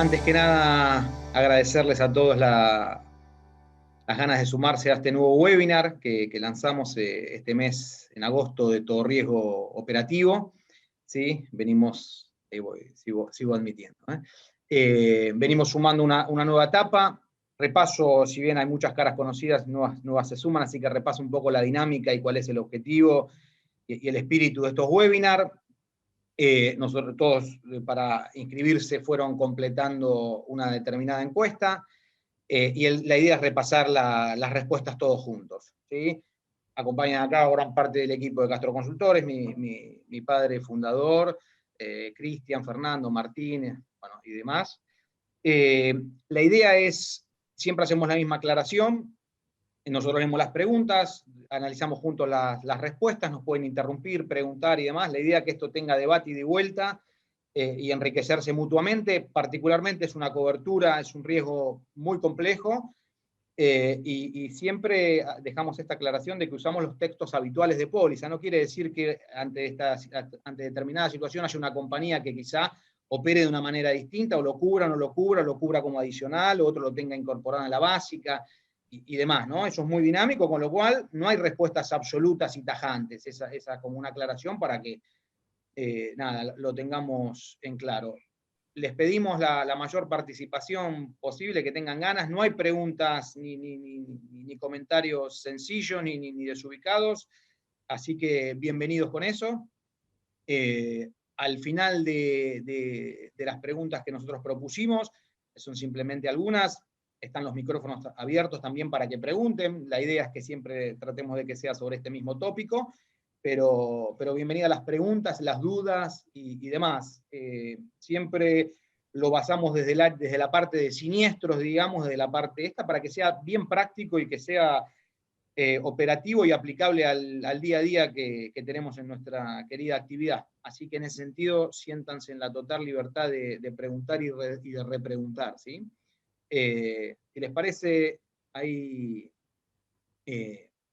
Antes que nada, agradecerles a todos las ganas de sumarse a este nuevo webinar que lanzamos este mes en agosto de todo riesgo operativo. ¿Sí? Venimos, sigo admitiendo, venimos sumando una nueva etapa. Repaso, si bien hay muchas caras conocidas, nuevas se suman, así que repaso un poco la dinámica y cuál es el objetivo y el espíritu de estos webinars. Nosotros todos para inscribirse fueron completando una determinada encuesta y la idea es repasar las respuestas todos juntos, ¿sí? Acompañan acá gran parte del equipo de Castro Consultores, mi padre fundador, Cristian, Fernando, Martínez, bueno, y demás. La idea es, siempre hacemos la misma aclaración, nosotros leemos las preguntas, analizamos juntos las respuestas, nos pueden interrumpir, preguntar y demás. La idea es que esto tenga debate y de vuelta y enriquecerse mutuamente. Particularmente es una cobertura, es un riesgo muy complejo y siempre dejamos esta aclaración de que usamos los textos habituales de póliza. No quiere decir que ante determinada situación haya una compañía que quizá opere de una manera distinta, o lo cubra, no lo cubra como adicional, o otro lo tenga incorporado en la básica, y demás, ¿no? Eso es muy dinámico, con lo cual no hay respuestas absolutas y tajantes. Esa como una aclaración para que, nada, lo tengamos en claro. Les pedimos la mayor participación posible, que tengan ganas. No hay preguntas ni comentarios sencillos ni desubicados, así que bienvenidos con eso. Al final de las preguntas que nosotros propusimos, que son simplemente algunas, están los micrófonos abiertos también para que pregunten. La idea es que siempre tratemos de que sea sobre este mismo tópico, pero bienvenidas las preguntas, las dudas y demás. Siempre lo basamos desde la parte de siniestros, digamos, desde la parte esta, para que sea bien práctico y que sea operativo y aplicable al día a día que tenemos en nuestra querida actividad. Así que en ese sentido, siéntanse en la total libertad de preguntar y de repreguntar, ¿sí? Si les parece, ahí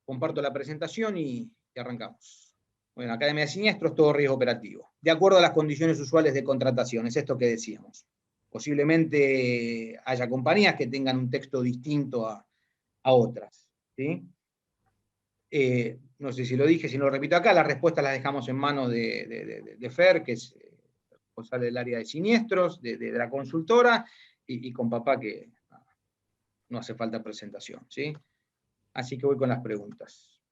comparto la presentación y arrancamos. Bueno, Academia de Siniestros, todo riesgo operativo. De acuerdo a las condiciones usuales de contratación, es esto que decíamos. Posiblemente haya compañías que tengan un texto distinto a otras, ¿sí? No sé si lo dije, si no lo repito acá, las respuestas las dejamos en manos de Fer, que es responsable del área de siniestros, de la consultora, y con papá, que no hace falta presentación, ¿sí? Así que voy con las preguntas.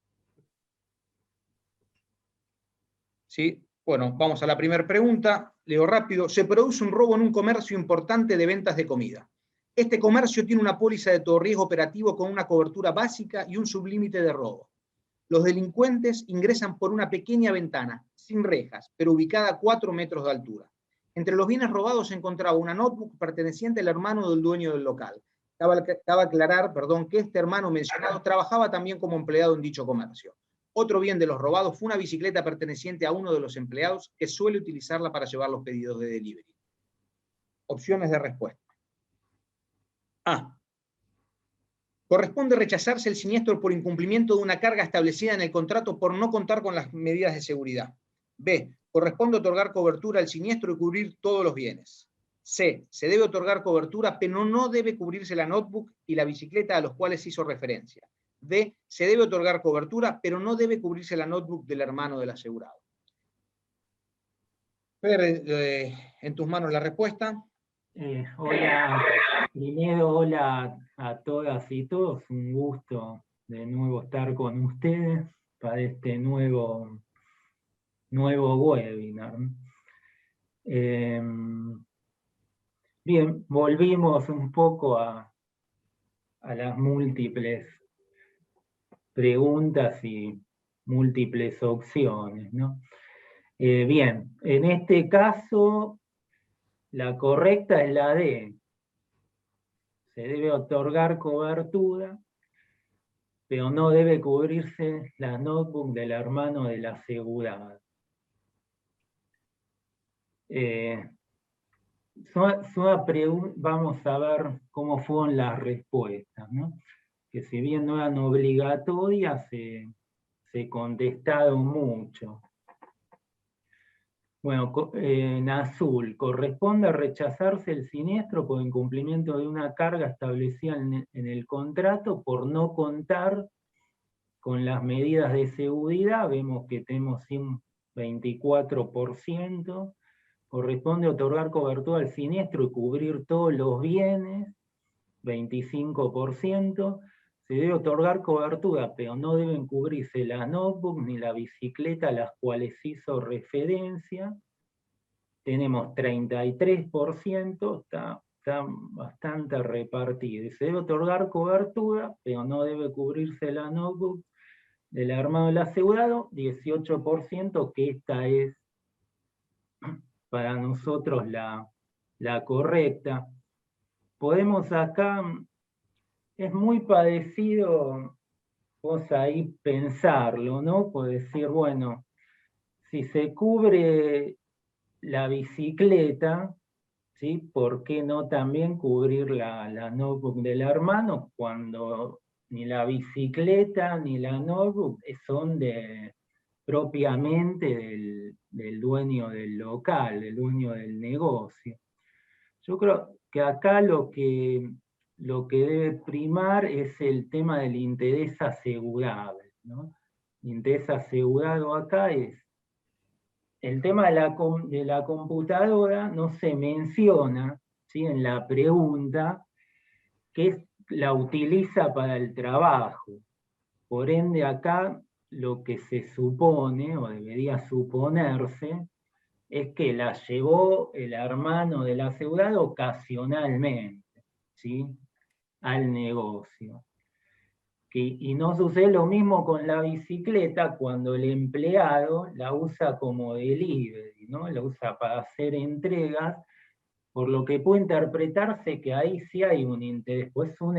¿Sí? Bueno, vamos a la primera pregunta, leo rápido. Se produce un robo en un comercio importante de ventas de comida. Este comercio tiene una póliza de todo riesgo operativo con una cobertura básica y un sublímite de robo. Los delincuentes ingresan por una pequeña ventana, sin rejas, pero ubicada a 4 metros de altura. Entre los bienes robados se encontraba una notebook perteneciente al hermano del dueño del local. Cabe aclarar, que este hermano mencionado trabajaba también como empleado en dicho comercio. Otro bien de los robados fue una bicicleta perteneciente a uno de los empleados que suele utilizarla para llevar los pedidos de delivery. Opciones de respuesta. A. Corresponde rechazarse el siniestro por incumplimiento de una carga establecida en el contrato por no contar con las medidas de seguridad. B. Corresponde otorgar cobertura al siniestro y cubrir todos los bienes. C. Se debe otorgar cobertura, pero no debe cubrirse la notebook y la bicicleta a los cuales hizo referencia. D. Se debe otorgar cobertura, pero no debe cubrirse la notebook del hermano del asegurado. Fer, en tus manos la respuesta. Hola, primero hola a todas y todos, un gusto de nuevo estar con ustedes para este nuevo webinar. Bien, volvimos un poco a las múltiples preguntas y múltiples opciones, ¿no? Bien, en este caso la correcta es la D. Se debe otorgar cobertura, pero no debe cubrirse la notebook del hermano del asegurado. Vamos a ver cómo fueron las respuestas, ¿no? Que si bien no eran obligatorias, se contestaron mucho. Bueno, en azul, corresponde rechazarse el siniestro por incumplimiento de una carga establecida en el contrato por no contar con las medidas de seguridad. Vemos que tenemos un 24%. Corresponde otorgar cobertura al siniestro y cubrir todos los bienes, 25%. Se debe otorgar cobertura, pero no deben cubrirse la notebook ni la bicicleta a las cuales hizo referencia. Tenemos 33%, está bastante repartido. Y se debe otorgar cobertura, pero no debe cubrirse la notebook del armado del asegurado, 18%, que esta es para nosotros la correcta. Podemos acá, es muy parecido, vos ahí pensarlo, ¿no? Por decir, bueno, si se cubre la bicicleta, ¿sí? ¿Por qué no también cubrir la notebook del hermano cuando ni la bicicleta ni la notebook son propiamente del dueño del local, del dueño del negocio? Yo creo que acá lo que debe primar es el tema del interés asegurable, ¿no? El interés asegurado acá es el tema de la computadora. No se menciona, ¿sí?, en la pregunta que la utiliza para el trabajo. Por ende, acá lo que se supone, o debería suponerse, es que la llevó el hermano del asegurado ocasionalmente, ¿sí?, al negocio. Y no sucede lo mismo con la bicicleta cuando el empleado la usa como delivery, ¿no? La usa para hacer entregas, por lo que puede interpretarse que ahí sí hay un interés, pues es un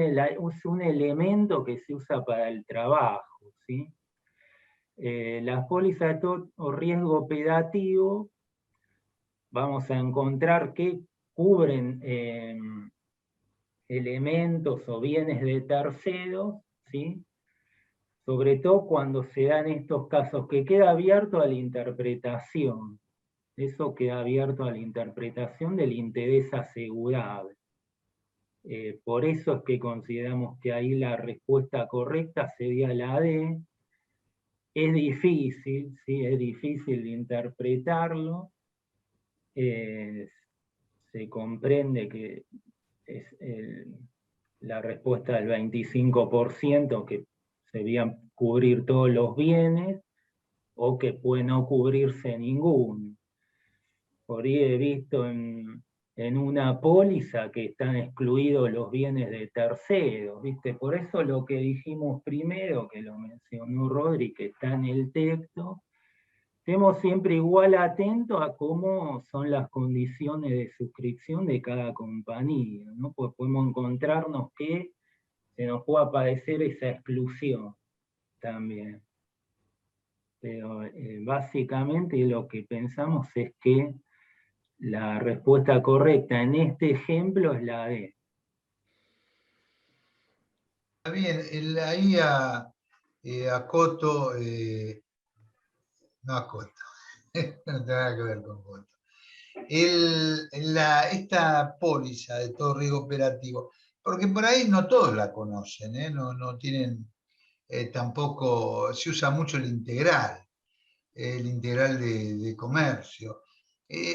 elemento que se usa para el trabajo, ¿sí? Las pólizas o riesgo operativo, vamos a encontrar que cubren elementos o bienes de terceros, ¿sí? Sobre todo cuando se dan estos casos, que queda abierto a la interpretación. Eso queda abierto a la interpretación del interés asegurable. Por eso es que consideramos que ahí la respuesta correcta sería la D. Es difícil, ¿sí? Es difícil de interpretarlo. Se comprende que es la respuesta del 25%, que se debían cubrir todos los bienes, o que puede no cubrirse ninguno. Por ahí he visto en una póliza que están excluidos los bienes de terceros, ¿viste? Por eso lo que dijimos primero, que lo mencionó Rodri, que está en el texto, estemos siempre igual atentos a cómo son las condiciones de suscripción de cada compañía, ¿no? Pues podemos encontrarnos que se nos puede aparecer esa exclusión también. Pero básicamente lo que pensamos es que la respuesta correcta en este ejemplo es la D. Está bien, ahí acoto, no acoto, no tiene nada que ver con Coto. Esta póliza de todo riesgo operativo, porque por ahí no todos la conocen, no tienen, tampoco se usa mucho el integral de comercio.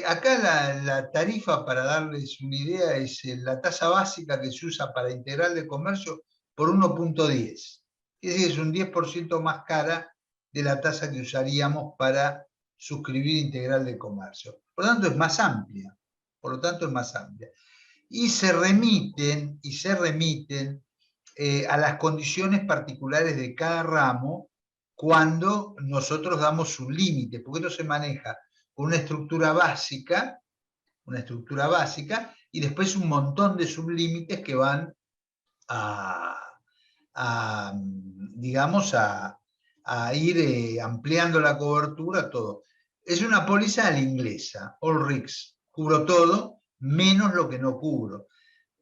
Acá la tarifa, para darles una idea, es la tasa básica que se usa para integral de comercio por 1.10. Es decir, es un 10% más cara de la tasa que usaríamos para suscribir integral de comercio. Por lo tanto, es más amplia. Y se remiten a las condiciones particulares de cada ramo cuando nosotros damos un límite, porque esto se maneja con una estructura básica, y después un montón de sublímites que van digamos, a ir ampliando la cobertura, todo. Es una póliza a la inglesa, all risks, cubro todo, menos lo que no cubro.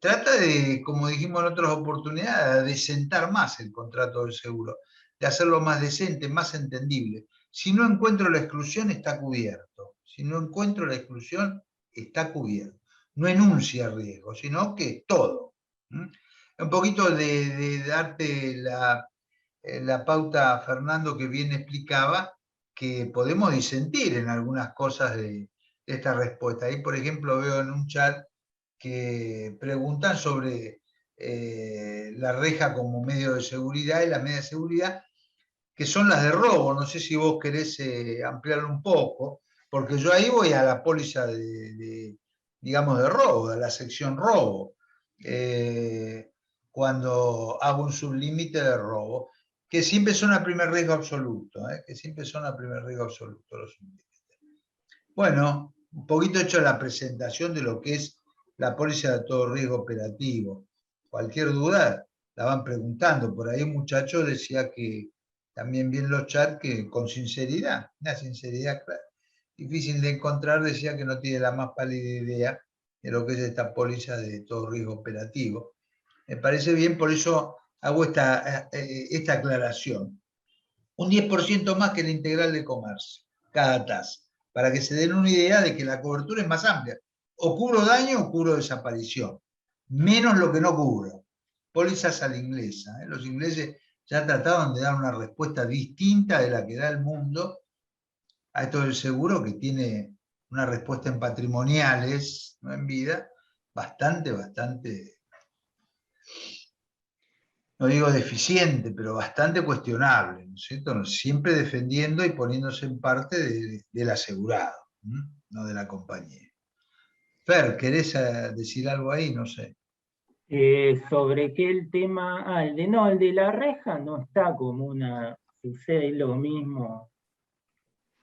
Trata de, como dijimos en otras oportunidades, de sentar más el contrato del seguro, de hacerlo más decente, más entendible. Si no encuentro la exclusión, está cubierto. Si no encuentro la exclusión, está cubierto. No enuncia riesgo, sino que todo. Un poquito de darte la pauta, Fernando, que bien explicaba, que podemos disentir en algunas cosas de esta respuesta. Ahí, por ejemplo, veo en un chat que preguntan sobre la reja como medio de seguridad y la media de seguridad, que son las de robo. No sé si vos querés ampliarlo un poco, porque yo ahí voy a la póliza digamos, de robo, de la sección robo, cuando hago un sublímite de robo, que siempre son a primer riesgo absoluto, que siempre son a primer riesgo absoluto los sublímites. Bueno, un poquito hecho la presentación de lo que es la póliza de todo riesgo operativo. Cualquier duda la van preguntando. Por ahí un muchacho decía que también vi en los chats que con sinceridad, una sinceridad clara, difícil de encontrar, decía que no tiene la más pálida idea de lo que es esta póliza de todo riesgo operativo. Me parece bien, por eso hago esta aclaración. Un 10% más que el integral de comercio, cada tasa, para que se den una idea de que la cobertura es más amplia. O cubro daño o cubro desaparición. Menos lo que no cubro. Pólizas a la inglesa. Los ingleses ya trataban de dar una respuesta distinta de la que da el mundo a esto del seguro, que tiene una respuesta en patrimoniales, no en vida, bastante, no digo deficiente, pero bastante cuestionable, ¿no es cierto? Siempre defendiendo y poniéndose en parte del asegurado, no de la compañía. Fer, ¿querés decir algo ahí? No sé. Sobre qué el tema, el de la reja no está como sucede lo mismo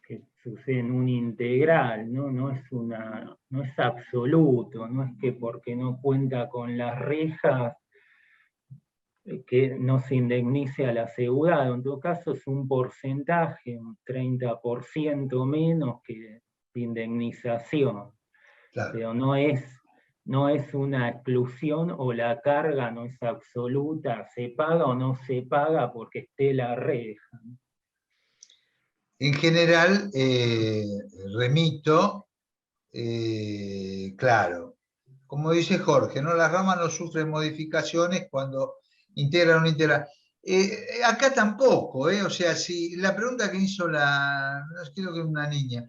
que sucede en un integral, ¿no? No es absoluto, no es que porque no cuenta con las rejas que no se indemnice al asegurado. En todo caso es un porcentaje, un 30% menos que de indemnización. Claro. Pero no es una exclusión, o la carga no es absoluta, se paga o no se paga porque esté la reja. En general, remito, claro, como dice Jorge, ¿no? Las ramas no sufren modificaciones cuando integran un integral. Acá tampoco, o sea, si la pregunta que hizo creo que una niña,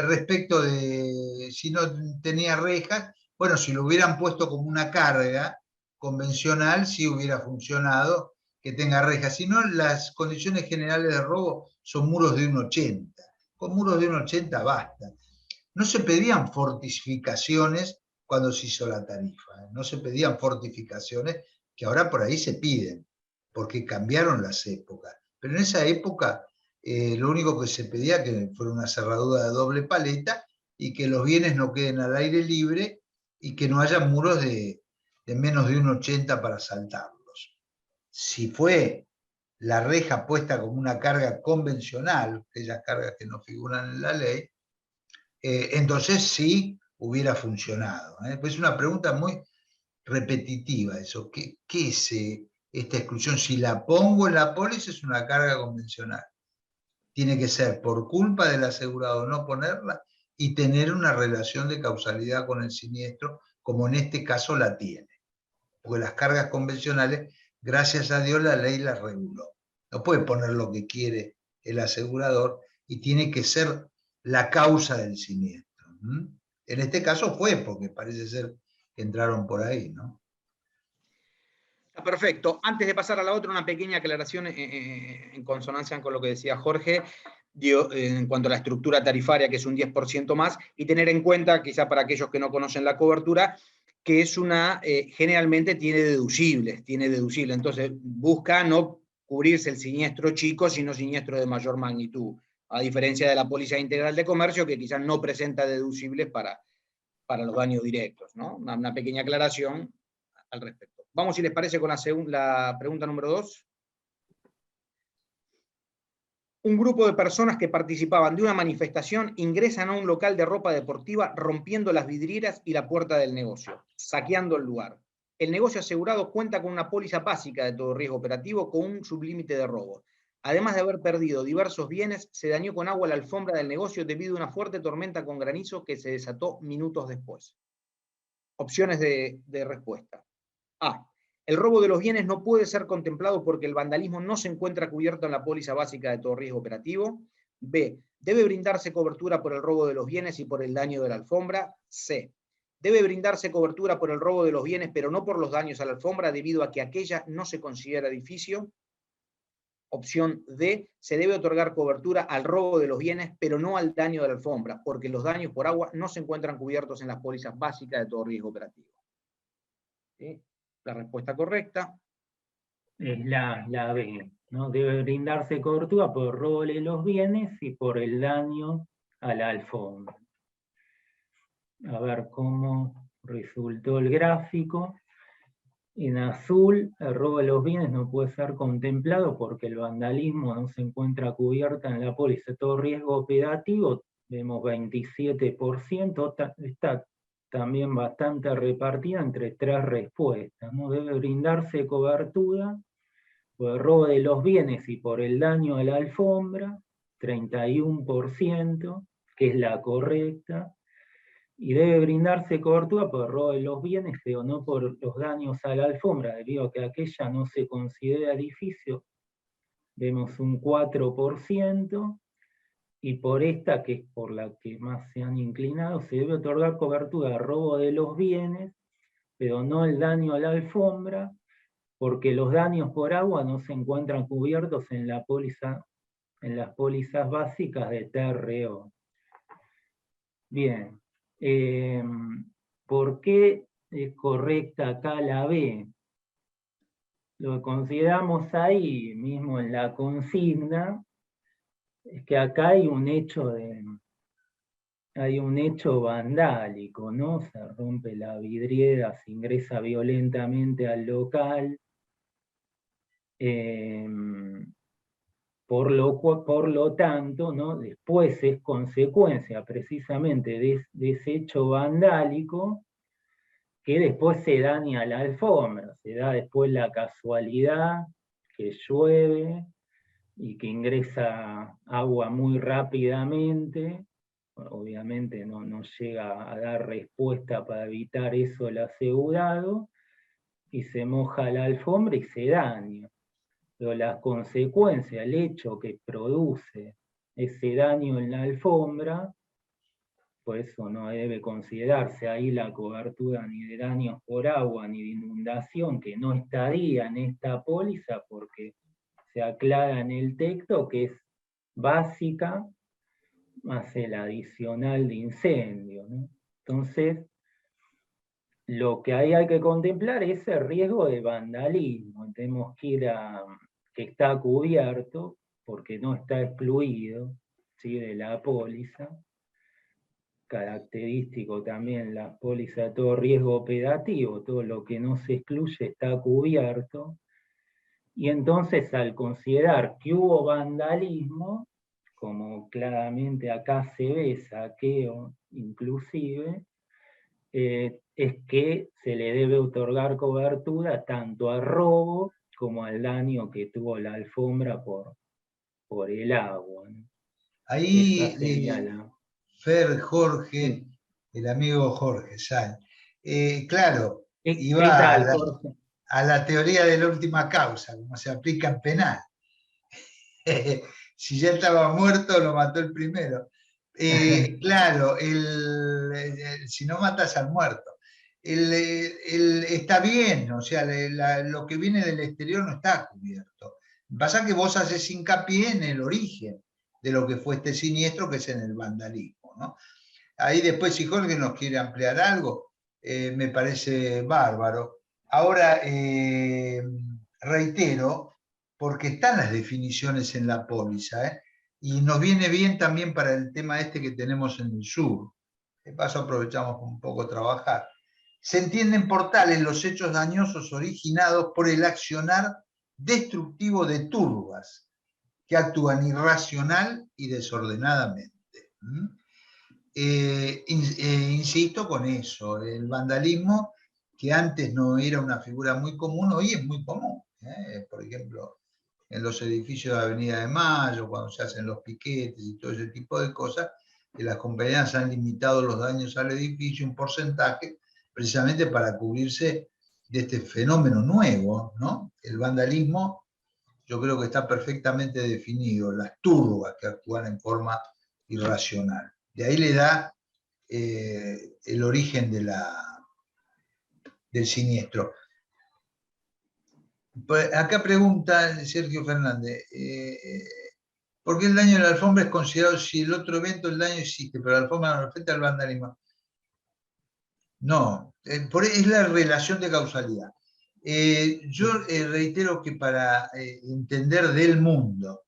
respecto de si no tenía rejas, bueno, si lo hubieran puesto como una carga convencional, sí hubiera funcionado que tenga rejas. Si no, las condiciones generales de robo son muros de 1,80. Con muros de 1,80 basta. No se pedían fortificaciones cuando se hizo la tarifa, no se pedían fortificaciones que ahora por ahí se piden, porque cambiaron las épocas. Pero en esa época lo único que se pedía que fuera una cerradura de doble paleta y que los bienes no queden al aire libre y que no haya muros de menos de 1,80 para saltarlos. Si fue la reja puesta como una carga convencional, aquellas cargas que no figuran en la ley, entonces sí hubiera funcionado. Pues es una pregunta muy repetitiva eso. ¿Qué es esta exclusión? Si la pongo en la póliza es una carga convencional. Tiene que ser por culpa del asegurado no ponerla y tener una relación de causalidad con el siniestro, como en este caso la tiene. Porque las cargas convencionales, gracias a Dios, la ley las reguló. No puede poner lo que quiere el asegurador y tiene que ser la causa del siniestro. En este caso fue porque parece ser que entraron por ahí, ¿no? Perfecto. Antes de pasar a la otra, una pequeña aclaración en consonancia con lo que decía Jorge, en cuanto a la estructura tarifaria, que es un 10% más, y tener en cuenta, quizá para aquellos que no conocen la cobertura, que es generalmente tiene deducibles, entonces busca no cubrirse el siniestro chico, sino siniestro de mayor magnitud, a diferencia de la póliza integral de comercio, que quizás no presenta deducibles para los daños directos, ¿no? Una pequeña aclaración al respecto. Vamos, si les parece, con la pregunta número 2. Un grupo de personas que participaban de una manifestación ingresan a un local de ropa deportiva rompiendo las vidrieras y la puerta del negocio, saqueando el lugar. El negocio asegurado cuenta con una póliza básica de todo riesgo operativo con un sublímite de robo. Además de haber perdido diversos bienes, se dañó con agua la alfombra del negocio debido a una fuerte tormenta con granizo que se desató minutos después. Opciones de respuesta. A. El robo de los bienes no puede ser contemplado porque el vandalismo no se encuentra cubierto en la póliza básica de todo riesgo operativo. B. Debe brindarse cobertura por el robo de los bienes y por el daño de la alfombra. C. Debe brindarse cobertura por el robo de los bienes, pero no por los daños a la alfombra, debido a que aquella no se considera edificio. Opción D. Se debe otorgar cobertura al robo de los bienes, pero no al daño de la alfombra, porque los daños por agua no se encuentran cubiertos en las pólizas básicas de todo riesgo operativo. ¿Sí? La respuesta correcta es la B, ¿no? Debe brindarse cobertura por el robo de los bienes y por el daño a la alfombra. A ver cómo resultó el gráfico. En azul, el robo de los bienes no puede ser contemplado porque el vandalismo no se encuentra cubierta en la póliza de todo riesgo operativo. Vemos 27%, está también bastante repartida entre 3 respuestas, ¿no? Debe brindarse cobertura por el robo de los bienes y por el daño a la alfombra, 31%, que es la correcta. Y debe brindarse cobertura por el robo de los bienes, pero no por los daños a la alfombra, debido a que aquella no se considera edificio. Vemos un 4%, y por esta, que es por la que más se han inclinado, se debe otorgar cobertura al robo de los bienes, pero no el daño a la alfombra, porque los daños por agua no se encuentran cubiertos en la póliza, en las pólizas básicas de TRO. Bien. ¿Por qué es correcta acá la B? Lo que consideramos ahí mismo en la consigna es que acá hay un hecho vandálico, ¿no? Se rompe la vidriera, se ingresa violentamente al local. Por lo tanto, ¿no? Después es consecuencia precisamente de ese hecho vandálico que después se daña la alfombra. Se da después la casualidad que llueve y que ingresa agua muy rápidamente. Obviamente no llega a dar respuesta para evitar eso el asegurado, y se moja la alfombra y se daña. Pero las consecuencias, el hecho que produce ese daño en la alfombra, por eso no debe considerarse ahí la cobertura ni de daños por agua ni de inundación, que no estaría en esta póliza porque se aclara en el texto que es básica más el adicional de incendio, ¿no? Entonces, lo que ahí hay que contemplar es el riesgo de vandalismo. Tenemos que ir a que está cubierto, porque no está excluido, ¿sí?, de la póliza. Característico también la póliza de todo riesgo operativo, todo lo que no se excluye está cubierto. Y entonces, al considerar que hubo vandalismo, como claramente acá se ve, saqueo inclusive, es que se le debe otorgar cobertura tanto al robo como al daño que tuvo la alfombra por el agua, ¿no? Ahí, Esa sería la... Fer, Jorge, Sí. el amigo Jorge Sáenz, claro, ¿Qué iba tal, Jorge? a la teoría de la última causa, como se aplica en penal. Si ya estaba muerto, lo mató el primero. Claro, si no matas al muerto. Está bien, o sea, lo que viene del exterior no está cubierto. Pasa que vos haces hincapié en el origen de lo que fue este siniestro, que es en el vandalismo, ¿no? Ahí después, si Jorge nos quiere ampliar algo, me parece bárbaro. Ahora, reitero, porque están las definiciones en la póliza, y nos viene bien también para el tema este que tenemos en el sur. De paso aprovechamos un poco a trabajar. Se entienden por tales los hechos dañosos originados por el accionar destructivo de turbas que actúan irracional y desordenadamente. Insisto con eso, el vandalismo, que antes no era una figura muy común, hoy es muy común. Por ejemplo, en los edificios de Avenida de Mayo, cuando se hacen los piquetes y todo ese tipo de cosas, que las compañías han limitado los daños al edificio, un porcentaje, precisamente para cubrirse de este fenómeno nuevo, ¿no? El vandalismo, yo creo que está perfectamente definido, las turbas que actúan en forma irracional. De ahí le da el origen del siniestro. Pues acá pregunta Sergio Fernández, ¿por qué el daño de la alfombra es considerado, si el otro evento el daño existe, pero la alfombra no afecta al vandalismo? No, es la relación de causalidad. Yo reitero que para entender del mundo,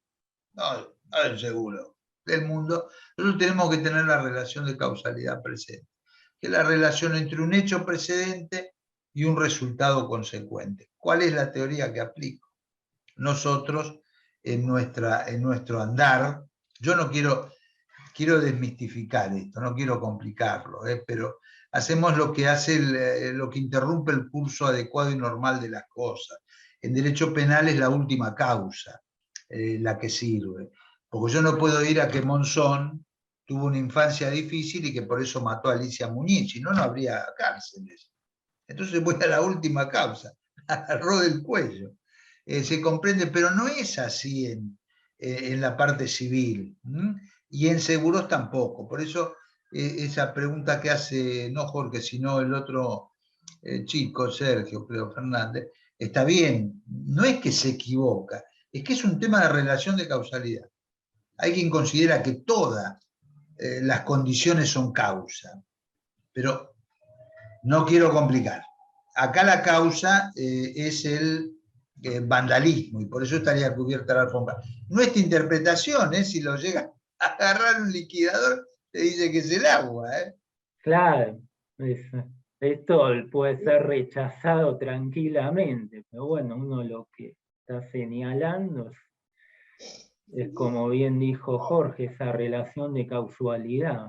no del seguro, del mundo, nosotros tenemos que tener la relación de causalidad presente, que es la relación entre un hecho precedente y un resultado consecuente. ¿Cuál es la teoría que aplico? Nosotros, en nuestro andar, yo no quiero desmistificar esto, no quiero complicarlo, pero hacemos lo que lo que interrumpe el curso adecuado y normal de las cosas. En derecho penal es la última causa la que sirve, porque yo no puedo ir a que Monzón tuvo una infancia difícil y que por eso mató a Alicia Muñiz, si no, no habría cárceles. Entonces voy a la última causa, agarró del cuello. Se comprende, pero no es así en la parte civil, y en seguros tampoco. Por eso esa pregunta que hace, no Jorge, sino el otro chico, Sergio, creo, Fernández, está bien, no es que se equivoca, es que es un tema de relación de causalidad. Hay quien considera que todas las condiciones son causa, pero no quiero complicar. Acá la causa es el vandalismo, y por eso estaría cubierta la alfombra. Nuestra interpretación, si lo llega a agarrar un liquidador, te dice que es el agua. Claro, esto puede ser rechazado tranquilamente, pero bueno, uno lo que está señalando es como bien dijo Jorge, esa relación de causalidad.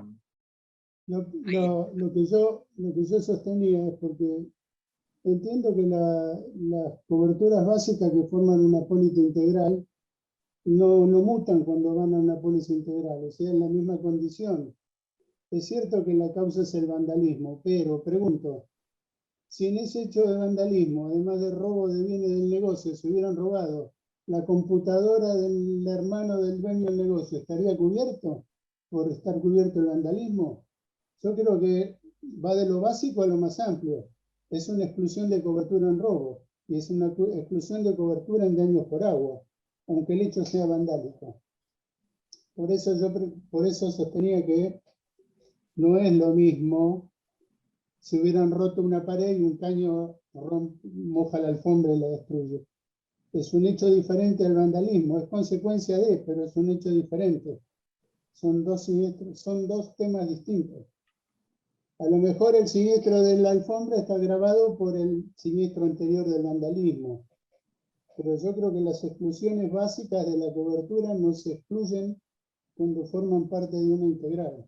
Lo que yo sostenía es porque entiendo que las coberturas básicas que forman una póliza integral no mutan cuando van a una póliza integral, o sea, en la misma condición. Es cierto que la causa es el vandalismo, pero pregunto, si en ese hecho de vandalismo, además de robo de bienes del negocio, se hubieran robado la computadora del hermano del dueño del negocio, ¿estaría cubierto por estar cubierto el vandalismo? Yo creo que va de lo básico a lo más amplio. Es una exclusión de cobertura en robo y es una exclusión de cobertura en daños por agua, aunque el hecho sea vandálico. Por eso sostenía que no es lo mismo si hubieran roto una pared y un caño moja la alfombra y la destruye. Es un hecho diferente al vandalismo, es consecuencia de, pero es un hecho diferente. Son dos temas distintos. A lo mejor el siniestro de la alfombra está agravado por el siniestro anterior del vandalismo, pero yo creo que las exclusiones básicas de la cobertura no se excluyen cuando forman parte de una integral.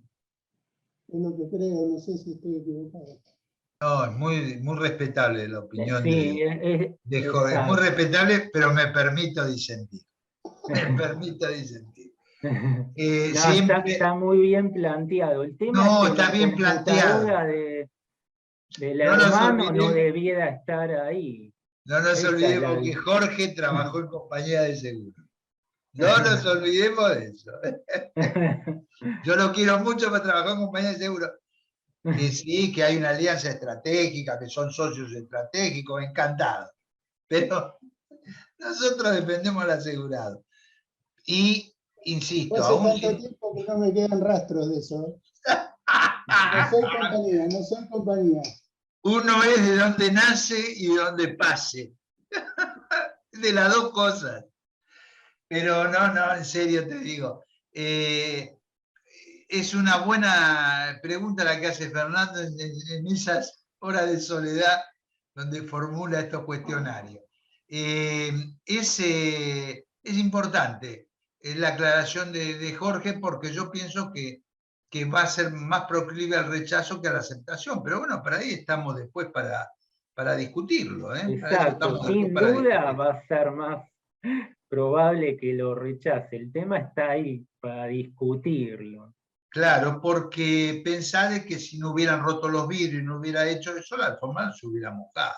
Es lo que creo, no sé si estoy equivocado. No, es muy respetable la opinión Sí, de Jorge, es muy respetable, pero me permito disentir. Me permito disentir. No, Siempre... está muy bien planteado. El tema No, es que está la bien planteado. computadora del No nos hermano no olvidemos, debiera estar ahí. no nos Esa es olvidemos que Jorge trabajó en compañía de seguro. No nos olvidemos de eso. Yo lo quiero mucho, pero trabajó en compañía de seguro. Que sí, que hay una alianza estratégica, que son socios estratégicos, encantado. Pero nosotros dependemos del asegurado. Y, insisto, Hace aún tanto tiempo que no me quedan rastros de eso. No soy compañía. Uno es de donde nace y de donde pase. De las dos cosas. Pero no, en serio te digo. Es una buena pregunta la que hace Fernando en esas horas de soledad donde formula estos cuestionarios. Es importante la aclaración de Jorge, porque yo pienso que va a ser más proclive al rechazo que a la aceptación. Pero bueno, para ahí estamos después para discutirlo. Para eso Exacto, estamos sin para duda discutir. va a ser más probable que lo rechace. El tema está ahí para discutirlo. Claro, porque pensá de que si no hubieran roto los vidrios y no hubiera hecho eso, la alfombra no se hubiera mojado.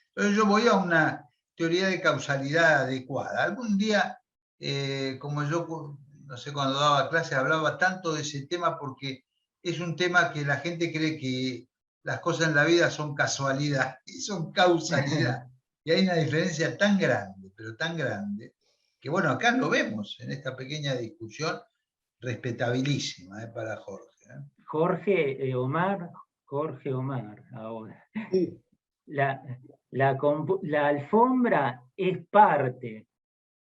Entonces yo voy a una teoría de causalidad adecuada. Algún día, como yo, no sé, cuando daba clases, hablaba tanto de ese tema porque es un tema que la gente cree que las cosas en la vida son casualidad y son causalidad. Y hay una diferencia tan grande, pero tan grande, que bueno, acá lo vemos en esta pequeña discusión respetabilísima para Jorge. Jorge Omar, ahora. Sí, La alfombra es parte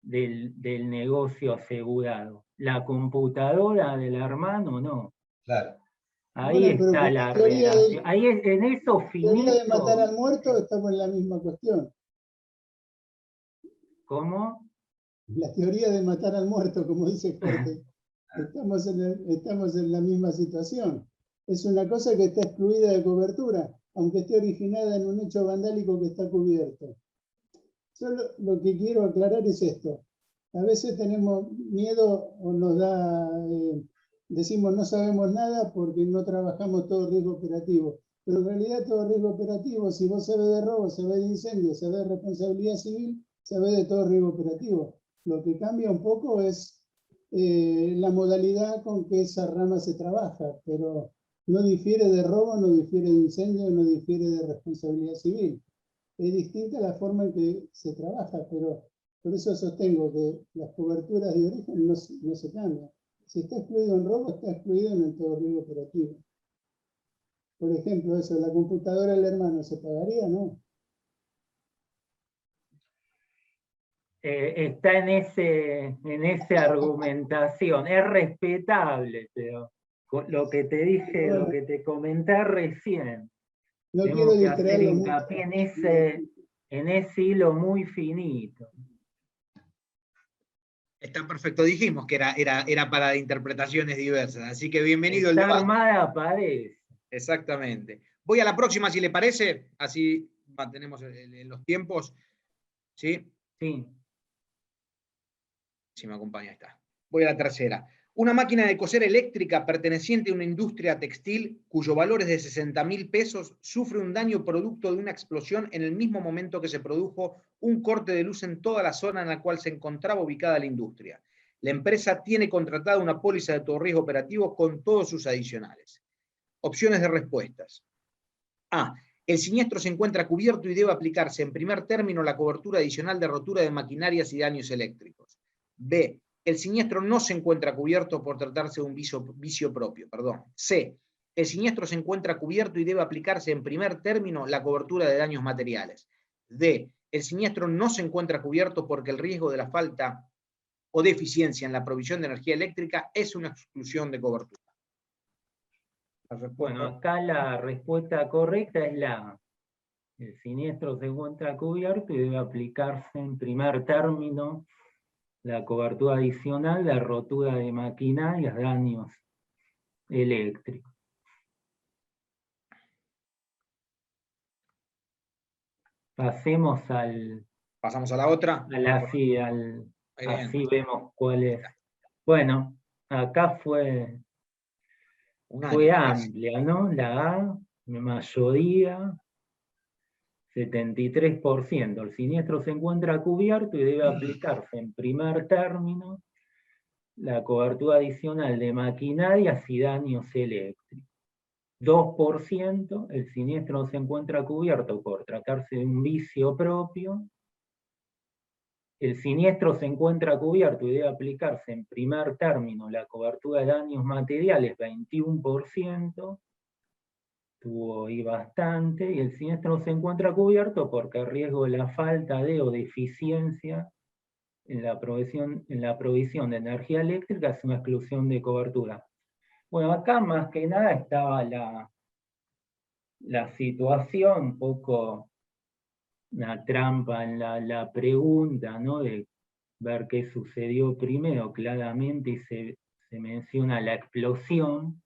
del negocio asegurado. La computadora del hermano no. Claro. Ahí bueno, pero está con la relación. Ahí en eso la teoría de matar finito. al muerto estamos en la misma cuestión. ¿Cómo? La teoría de matar al muerto, como dice Jorge, estamos en la misma situación. Es una cosa que está excluida de cobertura, aunque esté originada en un hecho vandálico que está cubierto. Solo lo que quiero aclarar es esto. A veces tenemos miedo o nos da, decimos no sabemos nada porque no trabajamos todo riesgo operativo. Pero en realidad todo riesgo operativo, si vos sabés de robo, sabés de incendio, sabés de responsabilidad civil, sabés de todo riesgo operativo. Lo que cambia un poco es la modalidad con que esa rama se trabaja, pero no difiere de robo, no difiere de incendio, no difiere de responsabilidad civil. Es distinta la forma en que se trabaja, pero por eso sostengo que las coberturas de origen no se cambian. Si está excluido en robo, está excluido en el todo riesgo operativo. Por ejemplo, eso, la computadora del hermano, ¿se pagaría? No. Está en esa argumentación. Es respetable, pero lo que te dije, Bueno, lo que te comenté recién. no quiero Tengo que hacer distraerlo hincapié mucho. en ese hilo muy finito. Está perfecto, dijimos que era para interpretaciones diversas, así que bienvenido el Está debate. armada parece. Exactamente. Voy a la próxima, si le parece, así mantenemos los tiempos. ¿Sí? Sí. Si me acompaña, ahí está. Voy a la tercera. Una máquina de coser eléctrica perteneciente a una industria textil cuyo valor es de 60.000 pesos sufre un daño producto de una explosión en el mismo momento que se produjo un corte de luz en toda la zona en la cual se encontraba ubicada la industria. La empresa tiene contratada una póliza de todo riesgo operativo con todos sus adicionales. Opciones de respuestas. A. El siniestro se encuentra cubierto y debe aplicarse en primer término la cobertura adicional de rotura de maquinarias y daños eléctricos. B. El siniestro no se encuentra cubierto por tratarse de un vicio propio. C. El siniestro se encuentra cubierto y debe aplicarse en primer término la cobertura de daños materiales. D. El siniestro no se encuentra cubierto porque el riesgo de la falta o deficiencia en la provisión de energía eléctrica es una exclusión de cobertura. Bueno, acá la respuesta correcta es la A. El siniestro se encuentra cubierto y debe aplicarse en primer término la cobertura adicional de rotura de maquinarias, daños eléctricos. Pasemos Pasamos a la otra. Así vemos cuál es. Bueno, acá fue amplia, ¿no? La A, mayoría, 73%. El siniestro se encuentra cubierto y debe aplicarse en primer término la cobertura adicional de maquinarias y daños eléctricos. 2%, el siniestro se encuentra cubierto por tratarse de un vicio propio. El siniestro se encuentra cubierto y debe aplicarse en primer término la cobertura de daños materiales, 21%. Tuvo ahí bastante, y el siniestro se encuentra cubierto porque el riesgo de la falta de o deficiencia en la provisión de energía eléctrica es una exclusión de cobertura. Bueno, acá más que nada estaba la situación, un poco una trampa en la pregunta, ¿no? De ver qué sucedió primero, claramente se menciona la explosión.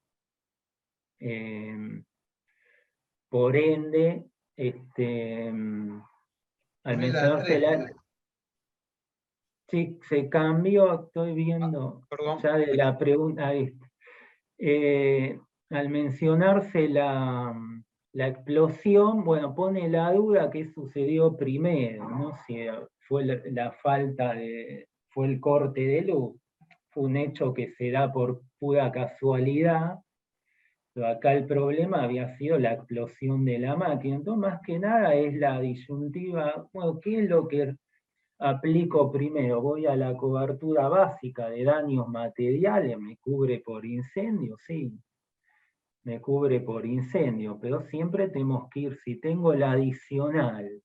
Por ende, al mencionarse Sí, se cambió, estoy viendo Perdón. ya de la pregunta esta. Al mencionarse la explosión, bueno, pone la duda qué sucedió primero, ¿no? Si fue la falta de, fue el corte de luz, fue un hecho que se da por pura casualidad, pero acá el problema había sido la explosión de la máquina. Entonces, más que nada es la disyuntiva, bueno, ¿qué es lo que aplico primero? Voy a la cobertura básica de daños materiales, ¿me cubre por incendio? Sí, me cubre por incendio, pero siempre tenemos que ir, si tengo la adicional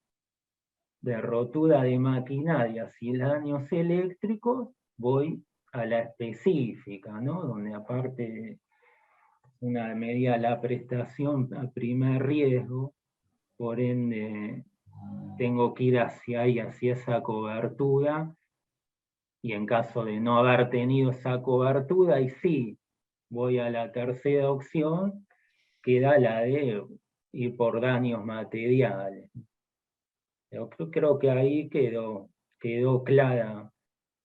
de rotura de maquinaria y daños eléctricos, voy a la específica, ¿no? Donde aparte una medida la prestación a primer riesgo, por ende tengo que ir hacia ahí, hacia esa cobertura, y en caso de no haber tenido esa cobertura, y sí, voy a la tercera opción, que da la de ir por daños materiales. Yo creo que ahí quedó clara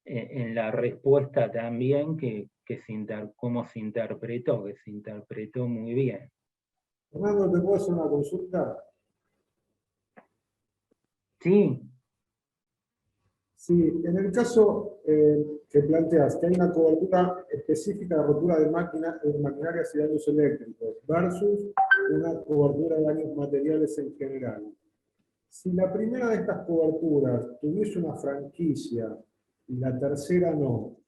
en la respuesta también cómo se interpretó, que se interpretó muy bien. Fernando, ¿te puedo hacer una consulta? Sí, Sí, en el caso que planteas que hay una cobertura específica de rotura de maquinarias y daños eléctricos versus una cobertura de daños materiales en general. Si la primera de estas coberturas tuviese una franquicia y la tercera no,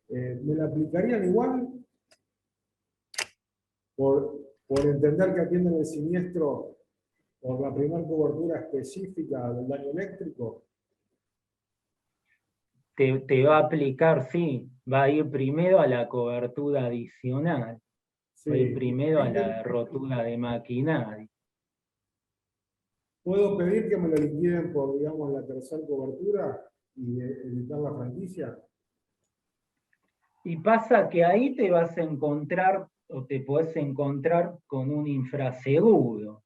¿me la aplicarían igual? Por entender que atienden el siniestro por la primera cobertura específica del daño eléctrico. te va a aplicar, sí, va a ir primero a la cobertura adicional, Sí. va a ir primero a la rotura de maquinaria. ¿Puedo pedir que me lo liquiden por, digamos, la tercera cobertura y evitar la franquicia? Y pasa que ahí te vas a encontrar, o te podés encontrar con un infraseguro.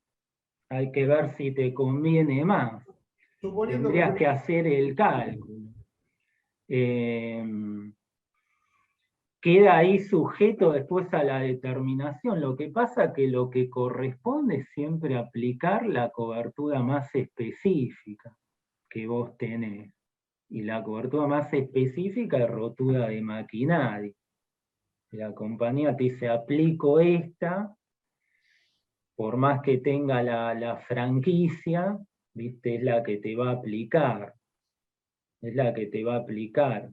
Hay que ver si te conviene más. Suponiendo Tendrías que... que hacer el cálculo. Queda ahí sujeto después a la determinación. Lo que pasa es que lo que corresponde es siempre aplicar la cobertura más específica que vos tenés. Y la cobertura más específica es rotura de maquinaria. La compañía te dice, aplico esta, por más que tenga la franquicia, ¿viste? Es la que te va a aplicar. Es la que te va a aplicar.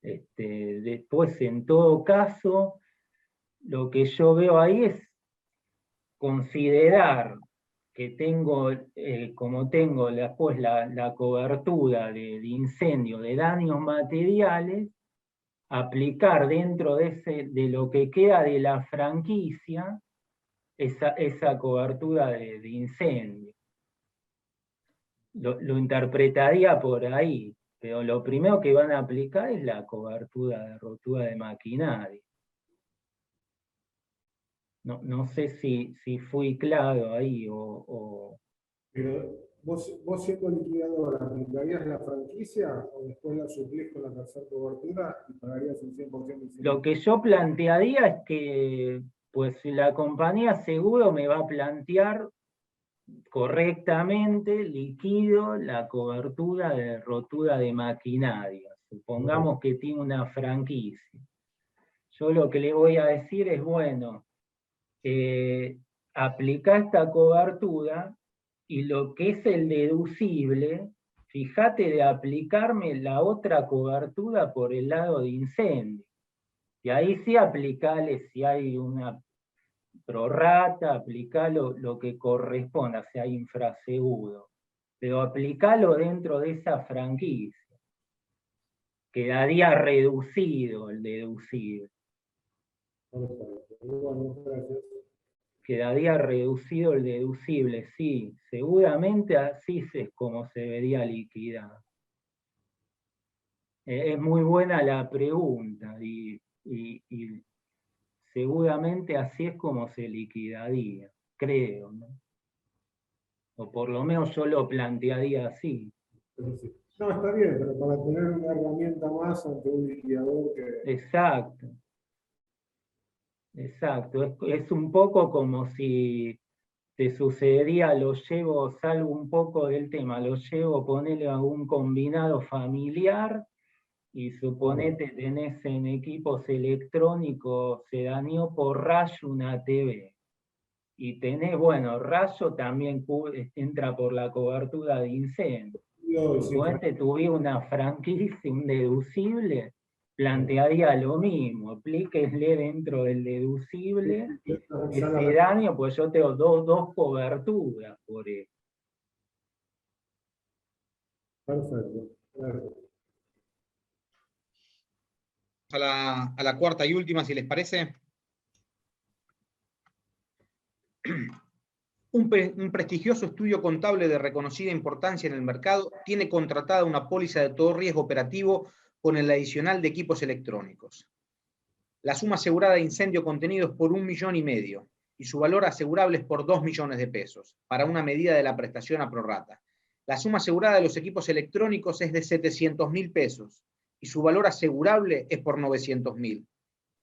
Después, en todo caso, lo que yo veo ahí es considerar que tengo, como tengo después la cobertura de incendio, de daños materiales, aplicar dentro de lo que queda de la franquicia esa cobertura de incendio. Lo interpretaría por ahí, pero lo primero que van a aplicar es la cobertura de rotura de maquinaria. No sé si fui claro ahí o... Pero vos siendo liquidador, ¿aplicarías la franquicia o después la suplís con la tercera cobertura y pagarías el 100% del Lo que yo plantearía es que, pues, la compañía seguro me va a plantear correctamente, liquido la cobertura de rotura de maquinaria. Supongamos que tiene una franquicia. Yo lo que le voy a decir es, bueno, aplica esta cobertura y lo que es el deducible, fíjate de aplicarme la otra cobertura por el lado de incendio. Y ahí sí aplicale si hay una prorrata, aplicalo lo que corresponda, si hay infraseguro. Pero aplicalo dentro de esa franquicia. Quedaría reducido el deducible. Bueno, gracias. Quedaría reducido el deducible, sí. Seguramente así es como se debería liquidar. Es muy buena la pregunta y seguramente así es como se liquidaría, creo, ¿no? O por lo menos yo lo plantearía así. No, está bien, pero para tener una herramienta más ante un liquidador que... Exacto. Exacto. Es un poco como si te sucedería, salgo un poco del tema, lo llevo, ponele a un combinado familiar y suponete tenés en equipos electrónicos, se dañó por rayo una TV. Y tenés, bueno, rayo también entra por la cobertura de incendio. Suponete tuviera una franquicia, un deducible, plantearía lo mismo, aplíquenle dentro del deducible ese daño, pues yo tengo dos coberturas por eso. Perfecto. A la cuarta y última, si les parece. Un prestigioso estudio contable de reconocida importancia en el mercado tiene contratada una póliza de todo riesgo operativo con el adicional de equipos electrónicos. La suma asegurada de incendio contenido es por 1,5 millones y su valor asegurable es por 2 millones de pesos, para una medida de la prestación a prorrata. La suma asegurada de los equipos electrónicos es de 700.000 pesos y su valor asegurable es por 900.000.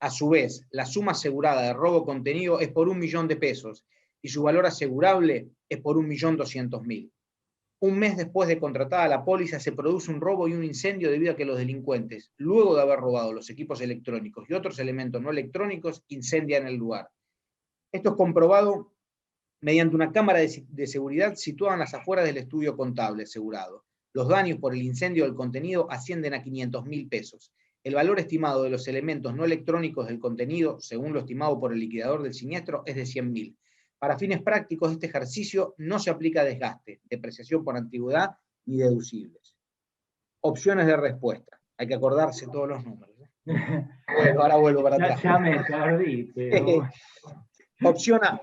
A su vez, la suma asegurada de robo contenido es por 1 millón de pesos y su valor asegurable es por 1.200.000. Un mes después de contratada la póliza se produce un robo y un incendio debido a que los delincuentes, luego de haber robado los equipos electrónicos y otros elementos no electrónicos, incendian el lugar. Esto es comprobado mediante una cámara de seguridad situada en las afueras del estudio contable asegurado. Los daños por el incendio del contenido ascienden a 500.000 pesos. El valor estimado de los elementos no electrónicos del contenido, según lo estimado por el liquidador del siniestro, es de 100.000. Para fines prácticos, este ejercicio no se aplica desgaste, depreciación por antigüedad ni deducibles. Opciones de respuesta. Hay que acordarse todos los números. Bueno, ahora vuelvo para atrás. Ya me perdí, pero... Opción A.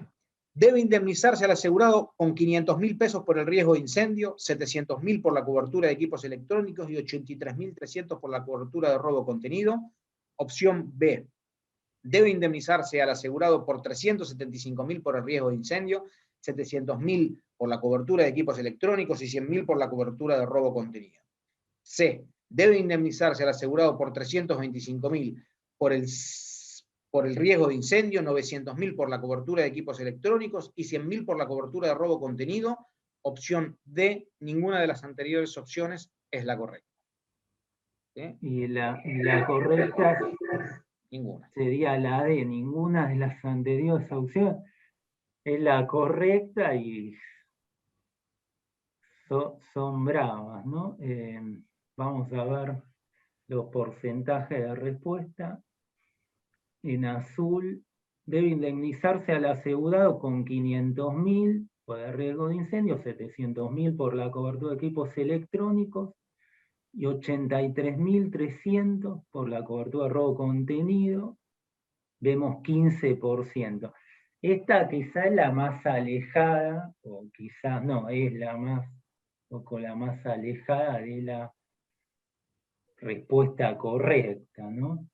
Debe indemnizarse al asegurado con 500.000 pesos por el riesgo de incendio, 700.000 por la cobertura de equipos electrónicos y 83.300 por la cobertura de robo contenido. Opción B. Debe indemnizarse al asegurado por 375.000 por el riesgo de incendio, 700.000 por la cobertura de equipos electrónicos y 100.000 por la cobertura de robo contenido. C. Debe indemnizarse al asegurado por 325.000 por el riesgo de incendio, 900.000 por la cobertura de equipos electrónicos y 100.000 por la cobertura de robo contenido. Opción D. Ninguna de las anteriores opciones es la correcta. ¿Sí? Y la correcta Ninguna. sería la D, ninguna de las anteriores opciones es la correcta y son bravas, ¿no? Vamos a ver los porcentajes de respuesta. En azul, debe indemnizarse al asegurado con 500.000 por el riesgo de incendio, 700.000 por la cobertura de equipos electrónicos y 83.300 por la cobertura de robo contenido. Vemos 15%. Esta quizá es la más alejada, o quizás no, es la más alejada de la respuesta correcta, ¿no?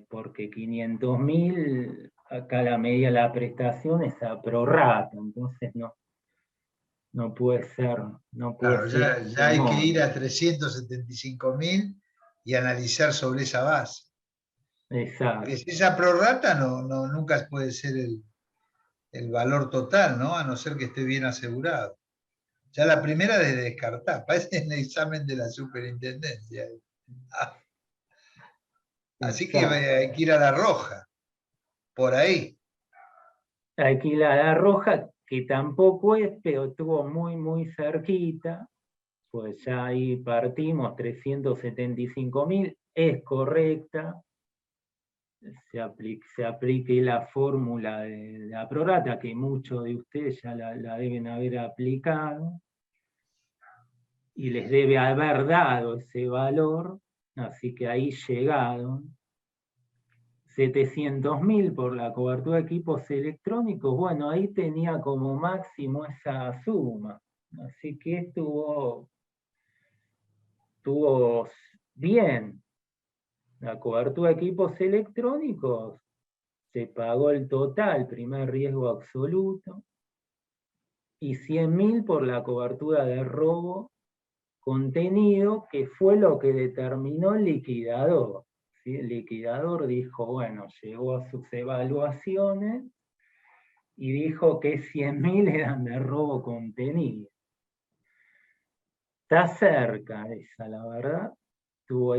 Porque 500.000, acá la medida de la prestación es a prorrata, entonces no puede ser. No puede Claro, ser ya hay que ir a 375.000 y analizar sobre esa base. Exacto. Porque si esa prorrata nunca puede ser el valor total, ¿no? A no ser que esté bien asegurado. Ya la primera es de descartar, parece el examen de la superintendencia. Así que hay que ir a la roja, por ahí. Aquí la roja, que tampoco es, pero estuvo muy cerquita, pues ya ahí partimos, 375.000, es correcta, se aplique la fórmula de la prorrata, que muchos de ustedes ya la deben haber aplicado, y les debe haber dado ese valor, así que ahí llegaron. 700.000 por la cobertura de equipos electrónicos, bueno, ahí tenía como máximo esa suma, así que estuvo bien. La cobertura de equipos electrónicos se pagó el total, primer riesgo absoluto, y 100.000 por la cobertura de robo contenido, que fue lo que determinó el liquidador. ¿Sí? El liquidador dijo, bueno, llegó a sus evaluaciones y dijo que 100.000 eran de robo contenido. Está cerca esa, la verdad, estuvo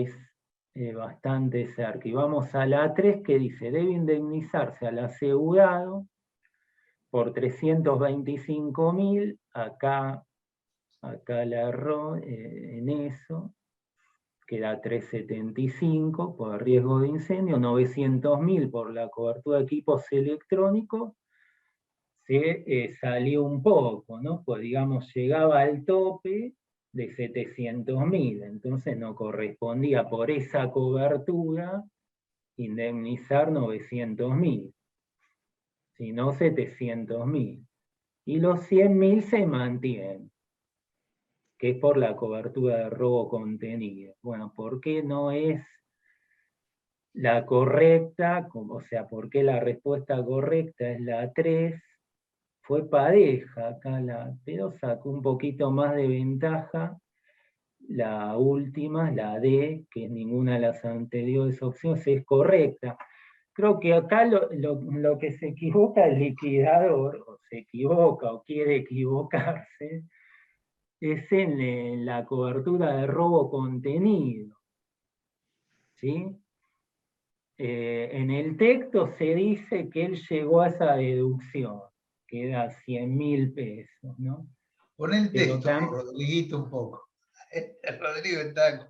bastante cerca. Y vamos a la 3 que dice, debe indemnizarse al asegurado por 325.000, acá la erró en eso, queda 375 por riesgo de incendio, 900.000 por la cobertura de equipos electrónicos, se salió un poco, ¿no? Pues digamos, llegaba al tope de 700.000, entonces no correspondía por esa cobertura indemnizar 900.000, sino 700.000. Y los 100.000 se mantienen, que es por la cobertura de robo contenido. Bueno, ¿por qué no es la correcta? O sea, ¿por qué la respuesta correcta es la 3? Fue pareja acá, pero sacó un poquito más de ventaja la última, la D, que ninguna de las anteriores opciones es correcta. Creo que acá lo que se equivoca el liquidador, o se equivoca o quiere equivocarse, es en la cobertura de robo contenido. ¿Sí? En el texto se dice que él llegó a esa deducción, que era 100.000 pesos, ¿no? Pon el Pero texto, Rodriguito, un poco. Rodrigo está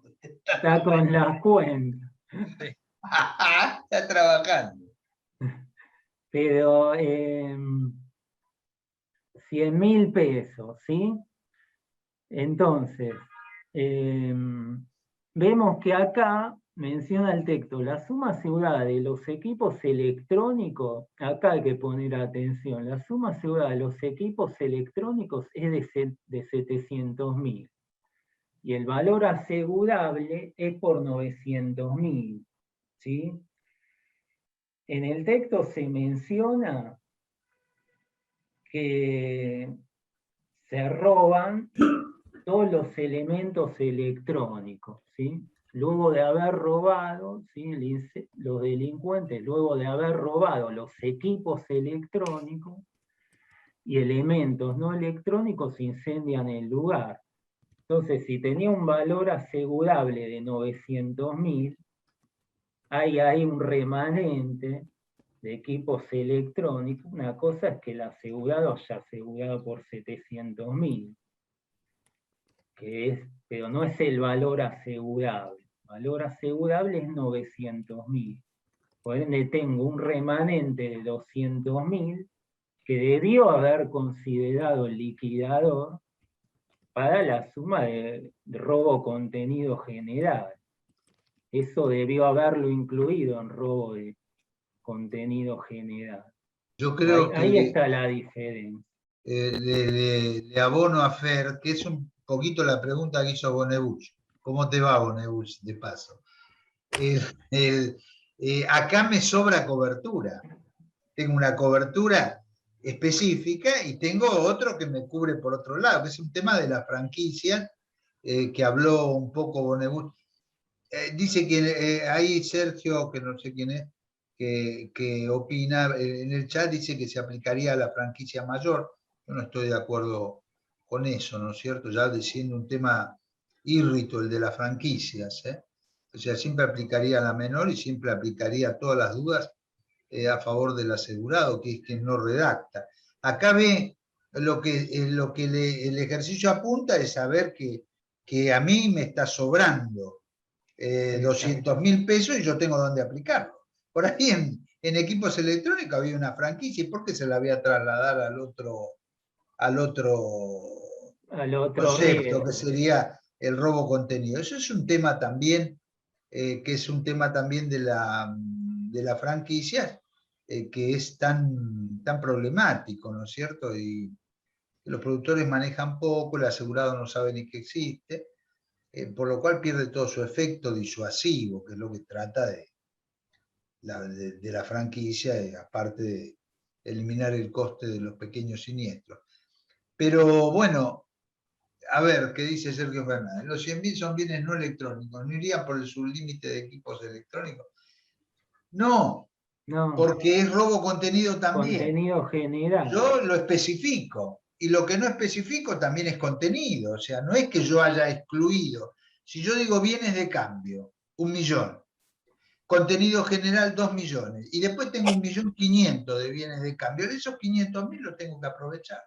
con las cuentas. está trabajando. Pero 100.000 pesos, ¿sí? Entonces, vemos que acá menciona el texto, la suma asegurada de los equipos electrónicos, acá hay que poner atención, la suma asegurada de los equipos electrónicos es de 700.000 y el valor asegurable es por 900.000, ¿sí? En el texto se menciona que se roban todos los elementos electrónicos, ¿sí? Luego de haber robado, ¿sí? Los delincuentes, luego de haber robado los equipos electrónicos y elementos no electrónicos, incendian el lugar. Entonces, si tenía un valor asegurable de 900.000, hay un remanente de equipos electrónicos. Una cosa es que el asegurado haya asegurado por 700.000, pero no es el valor asegurable. El valor asegurable es 900.000. Por ende tengo un remanente de 200.000 que debió haber considerado el liquidador para la suma de robo contenido general. Eso debió haberlo incluido en robo de contenido general. Yo creo que ahí está la diferencia. Le abono a Fer, que es un poquito la pregunta que hizo Bonebuch. ¿Cómo te va, Bonebuch, de paso? Acá me sobra cobertura. Tengo una cobertura específica y tengo otro que me cubre por otro lado, que es un tema de la franquicia, que habló un poco Bonebuch. Dice que ahí Sergio, que no sé quién es, que opina en el chat, dice que se aplicaría a la franquicia mayor. Yo no estoy de acuerdo con eso, ¿no es cierto? Ya siendo un tema írrito el de las franquicias, ¿eh? O sea, siempre aplicaría a la menor y siempre aplicaría todas las dudas a favor del asegurado, que es quien no redacta. Acá ve lo que el ejercicio apunta es saber que a mí me está sobrando 200.000 pesos y yo tengo dónde aplicarlo. Por ahí en equipos electrónicos había una franquicia, ¿y por qué se la voy a trasladar al otro concepto, riesgo, que sería el robo contenido? Eso es un tema también, que es un tema también de la franquicia, que es tan problemático, ¿no es cierto? Y los productores manejan poco, el asegurado no sabe ni que existe, por lo cual pierde todo su efecto disuasivo, que es lo que trata de la franquicia, aparte de eliminar el coste de los pequeños siniestros. Pero bueno, A ver, ¿qué dice Sergio Fernández? Los 100.000 son bienes no electrónicos, ¿no irían por el sublímite de equipos electrónicos? No, No, porque es robo contenido también. contenido general. Yo lo especifico, y lo que no especifico también es contenido, o sea, no es que yo haya excluido. Si yo digo bienes de cambio, 1 millón, contenido general 2 millones, y después tengo 1.500.000 de bienes de cambio, de esos 500.000 los tengo que aprovechar,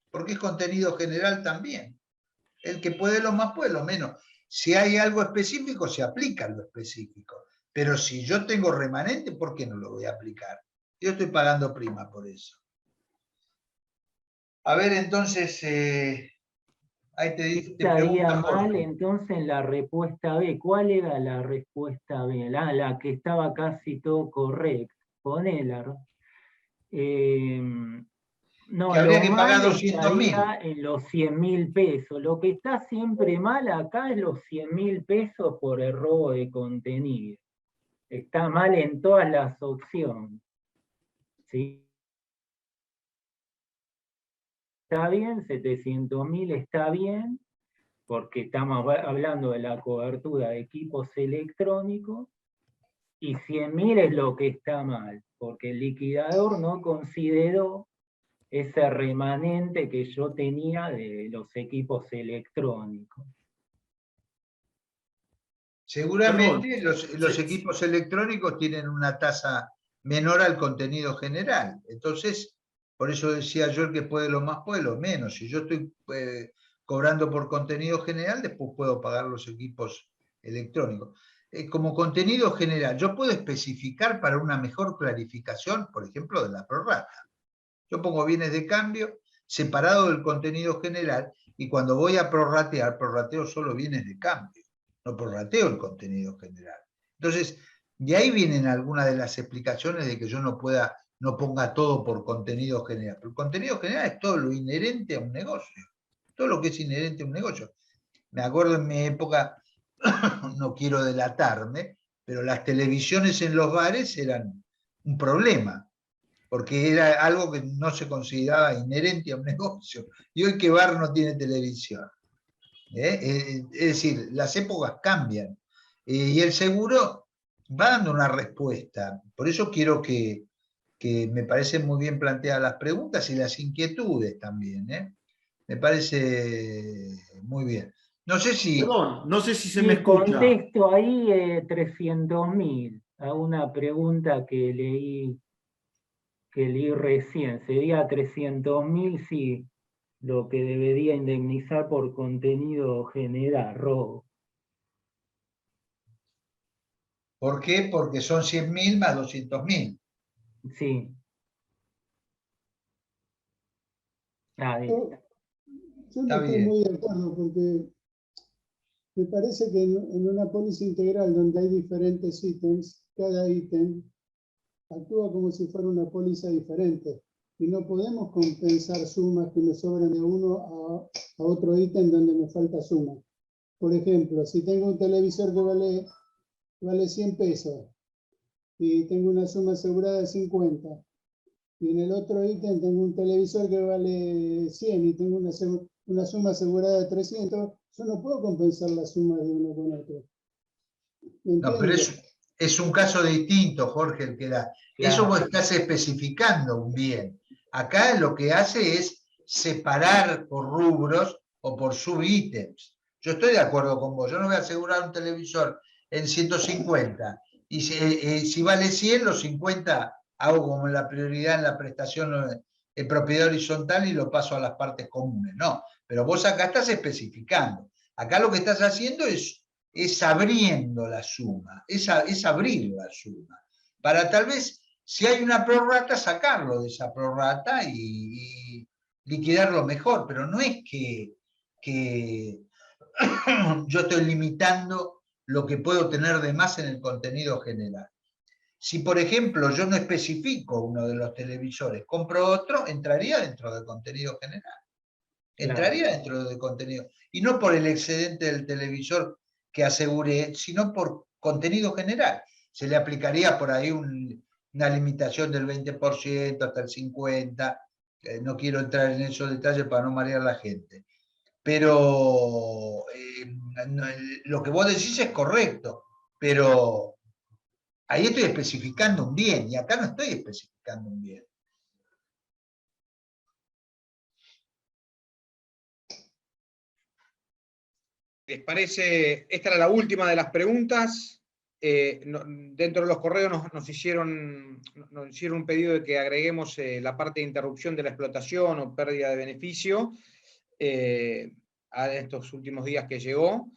porque es contenido general también. El que puede lo más puede lo menos. Si hay algo específico, se aplica lo específico. Pero si yo tengo remanente, ¿por qué no lo voy a aplicar? Yo estoy pagando prima por eso. A ver, entonces, ahí te Estaría pregunta mal Jorge. entonces en la respuesta B. ¿Cuál era la respuesta B? La que estaba casi todo correcto. Ponela. No, Que habría lo que mal pagar 200.000. estaría en los 100.000 pesos. Lo que está siempre mal acá es los 100.000 pesos por el robo de contenido. Está mal en todas las opciones. ¿Sí? Está bien, 700.000 está bien, porque estamos hablando de la cobertura de equipos electrónicos, y 100.000 es lo que está mal, porque el liquidador no consideró ese remanente que yo tenía de los equipos electrónicos. Seguramente Perdón, los equipos electrónicos tienen una tasa menor al contenido general. Entonces, por eso decía yo, el que puede lo más puede lo menos. Si yo estoy cobrando por contenido general, después puedo pagar los equipos electrónicos. Como contenido general, yo puedo especificar para una mejor clarificación, por ejemplo, de la prorrata. Yo pongo bienes de cambio separado del contenido general, y cuando voy a prorratear, prorrateo solo bienes de cambio, no prorrateo el contenido general. Entonces, de ahí vienen algunas de las explicaciones de que yo no ponga todo por contenido general. Pero el contenido general es todo lo inherente a un negocio, todo lo que es inherente a un negocio. Me acuerdo en mi época, no quiero delatarme, pero las televisiones en los bares eran un problema, porque era algo que no se consideraba inherente a un negocio. Y hoy, ¿qué bar no tiene televisión? Es decir, las épocas cambian. Y el seguro va dando una respuesta. Por eso quiero que me parecen muy bien planteadas las preguntas y las inquietudes también. Me parece muy bien. No sé si... Perdón, no sé si se Sí, me escucha. contesto ahí 300.000 a una pregunta que leí recién. Sería 300.000, sí, lo que debería indemnizar por contenido general, robo. ¿Por qué? Porque son 100.000 más 200.000. Sí. Yo no Está estoy bien. muy de acuerdo porque me parece que en una póliza integral donde hay diferentes ítems, cada ítem actúa como si fuera una póliza diferente y no podemos compensar sumas que me sobran de uno a otro ítem donde me falta suma. Por ejemplo, si tengo un televisor que vale 100 pesos y tengo una suma asegurada de 50, y en el otro ítem tengo un televisor que vale 100 y tengo una suma asegurada de 300, yo no puedo compensar la suma de uno con otro. No, pero es un caso distinto, Jorge, el que da. Eso vos estás especificando un bien. Acá lo que hace es separar por rubros o por subítems. Yo estoy de acuerdo con vos. Yo no voy a asegurar un televisor en 150. Y si vale 100, los 50 hago como la prioridad en la prestación en propiedad horizontal y lo paso a las partes comunes. No, pero vos acá estás especificando. Acá lo que estás haciendo es abriendo la suma, es abrir la suma, para tal vez, si hay una prorrata, sacarlo de esa prorrata y liquidarlo mejor, pero no es que yo estoy limitando lo que puedo tener de más en el contenido general. Si, por ejemplo, yo no especifico uno de los televisores, compro otro, entraría dentro del contenido general. Entraría dentro del contenido. Y no por el excedente del televisor que aseguré, sino por contenido general. Se le aplicaría por ahí una limitación del 20% hasta el 50%. No quiero entrar en esos detalles para no marear a la gente. pero lo que vos decís es correcto, pero ahí estoy especificando un bien, y acá no estoy especificando un bien. ¿Les parece? Esta era la última de las preguntas. Dentro de los correos nos hicieron un pedido de que agreguemos la parte de interrupción de la explotación o pérdida de beneficio a estos últimos días que llegó.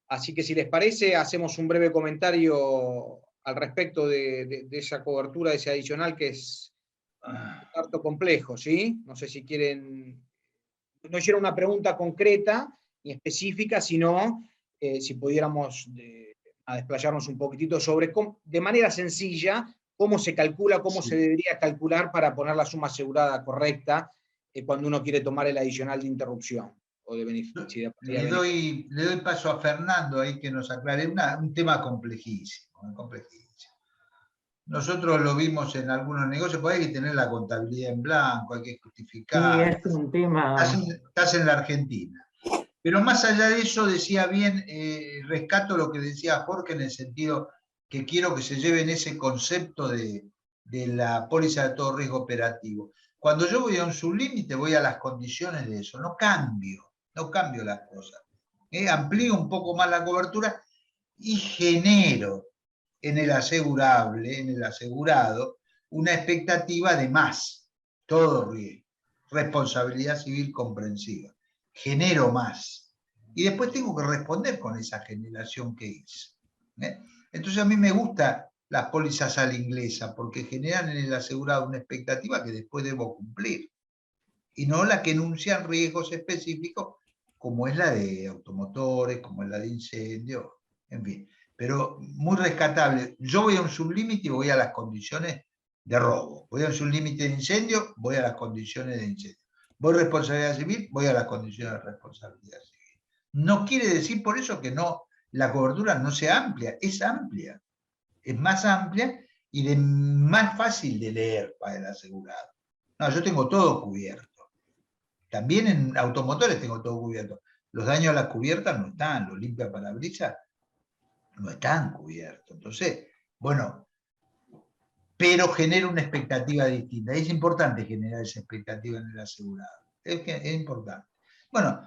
Así que si les parece, hacemos un breve comentario al respecto de esa cobertura, de ese adicional que es harto complejo, ¿sí? No sé si quieren... No hicieron una pregunta concreta ni específica, sino si pudiéramos a desplayarnos un poquitito sobre cómo, de manera sencilla, cómo se calcula, cómo se debería calcular para poner la suma asegurada correcta cuando uno quiere tomar el adicional de interrupción o de beneficio. Le doy paso a Fernando ahí que nos aclare un tema complejísimo, complejísimo. Nosotros lo vimos en algunos negocios, porque hay que tener la contabilidad en blanco, hay que justificar. Sí, es un tema... Estás en la Argentina. Pero más allá de eso, decía bien, rescato lo que decía Jorge en el sentido que quiero que se lleven ese concepto de la póliza de todo riesgo operativo. Cuando yo voy a un sublímite, voy a las condiciones de eso, no cambio las cosas. Amplío un poco más la cobertura y genero en el asegurable, en el asegurado, una expectativa de más, todo riesgo, responsabilidad civil comprensiva. Genero más. Y después tengo que responder con esa generación que hice. Entonces a mí me gustan las pólizas a la inglesa, porque generan en el asegurado una expectativa que después debo cumplir. Y no la que enuncian riesgos específicos, como es la de automotores, como es la de incendio, en fin. Pero muy rescatable. Yo voy a un sublímite y voy a las condiciones de robo. Voy a un sublímite de incendio, voy a las condiciones de incendio. Voy a responsabilidad civil, voy a las condiciones de responsabilidad civil. No quiere decir por eso que no, la cobertura no sea amplia, es amplia. Es más amplia y más fácil de leer para el asegurado. No, yo tengo todo cubierto. También en automotores tengo todo cubierto. Los daños a las cubiertas no están, los limpiaparabrisas no están cubiertos. Entonces, bueno, pero genera una expectativa distinta. Es importante generar esa expectativa en el asegurado. Es importante. Bueno,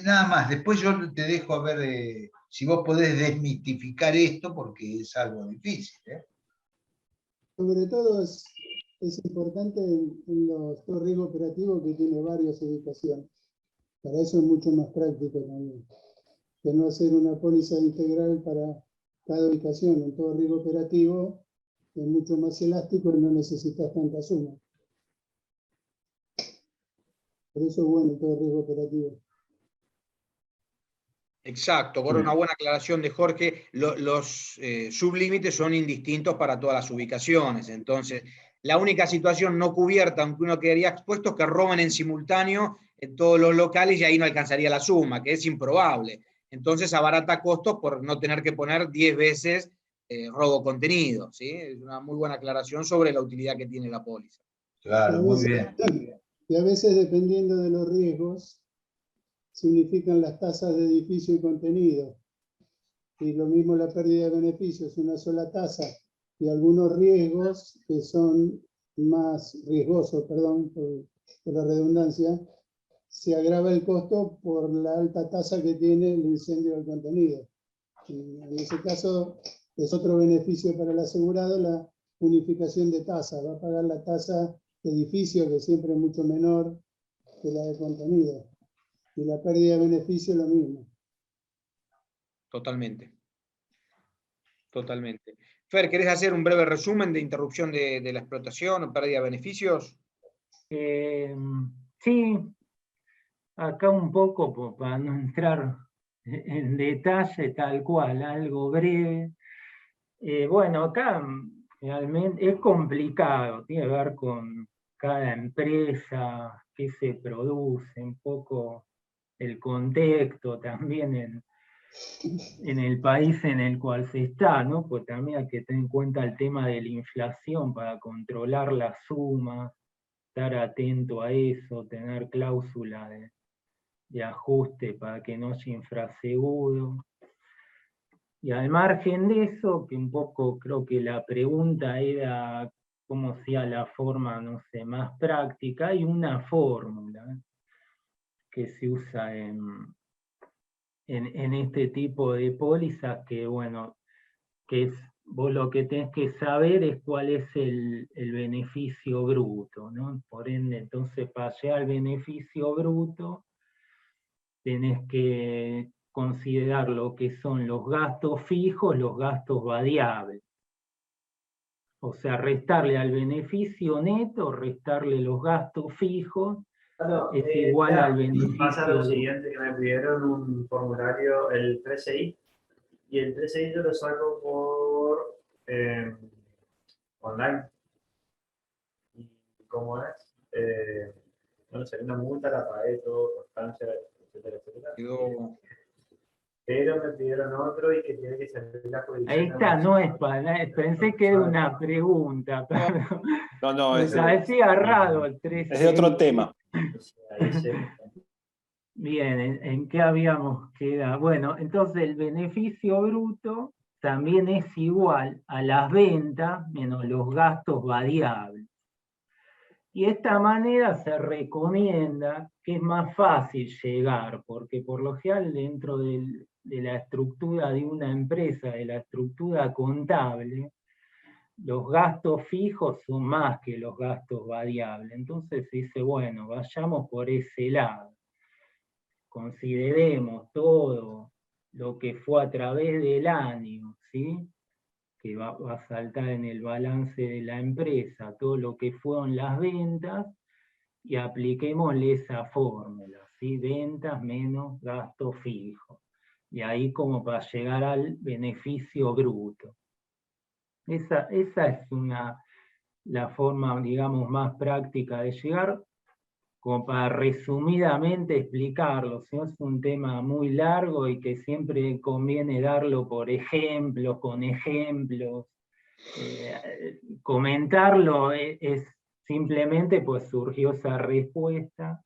nada más. Después yo te dejo a ver si vos podés desmitificar esto, porque es algo difícil. Sobre todo es importante en los todo riesgo operativo que tiene varias ubicaciones. Para eso es mucho más práctico también. Que no hacer una póliza integral para cada ubicación. En todo riesgo operativo es mucho más elástico y no necesitas tanta suma. Por eso es bueno todo riesgo operativo. Exacto, por una buena aclaración de Jorge, los sublímites son indistintos para todas las ubicaciones, entonces la única situación no cubierta, aunque uno quedaría expuesto, es que roben en simultáneo en todos los locales y ahí no alcanzaría la suma, que es improbable. Entonces abarata costos por no tener que poner 10 veces robo contenido, ¿sí? Es una muy buena aclaración sobre la utilidad que tiene la póliza. Claro, muy bien. Y a veces, dependiendo de los riesgos, significan las tasas de edificio y contenido. Y lo mismo la pérdida de beneficios, una sola tasa, y algunos riesgos que son más riesgosos, perdón por la redundancia, se agrava el costo por la alta tasa que tiene el incendio del contenido. Y en ese caso es otro beneficio para el asegurado la unificación de tasas. Va a pagar la tasa de edificio, que siempre es mucho menor que la de contenido. Y la pérdida de beneficio lo mismo. Totalmente. Totalmente. Fer, ¿querés hacer un breve resumen de interrupción de la explotación o pérdida de beneficios? Sí, acá un poco para no entrar en detalle tal cual, algo breve. Bueno, acá realmente es complicado, tiene que ver con cada empresa, qué se produce, un poco el contexto también en el país en el cual se está, ¿no? Pues también hay que tener en cuenta el tema de la inflación para controlar las sumas, estar atento a eso, tener cláusula de ajuste para que no haya infraseguro. Y al margen de eso, que un poco creo que la pregunta era cómo sea la forma, no sé, más práctica, hay una fórmula que se usa en este tipo de pólizas que, bueno, que es, vos lo que tenés que saber es cuál es el beneficio bruto, ¿no? Por ende, entonces, para llegar al beneficio bruto, tenés que considerar lo que son los gastos fijos, los gastos variables. O sea, restarle al beneficio neto, restarle los gastos fijos, es igual al beneficio. Pasa lo siguiente, que me pidieron un formulario, el 13i, y el 13i yo lo saco por online. ¿Y cómo es? Bueno, sería una multa, la pagué todo, constancia, etcétera, etcétera. Pero me pidieron otro y que tiene que salir la jurisdicción. Ahí está, no es para, pensé que era una pregunta, pero No, me es parecía raro el 13. de otro tema. Ahí sí. Bien, ¿en qué habíamos quedado? Bueno, entonces el beneficio bruto también es igual a las ventas menos los gastos variables. Y de esta manera se recomienda que es más fácil llegar, porque por lo general dentro de la estructura de una empresa, de la estructura contable, los gastos fijos son más que los gastos variables. Entonces se dice, bueno, vayamos por ese lado. Consideremos todo lo que fue a través del año, ¿sí? Que va a saltar en el balance de la empresa, todo lo que fueron las ventas, y apliquémosle esa fórmula, ¿sí? Ventas menos gasto fijo. Y ahí como para llegar al beneficio bruto. Esa es la forma, digamos, más práctica de llegar, como para resumidamente explicarlo, si no es un tema muy largo y que siempre conviene darlo por ejemplos, con ejemplos. Comentarlo es simplemente pues surgió esa respuesta,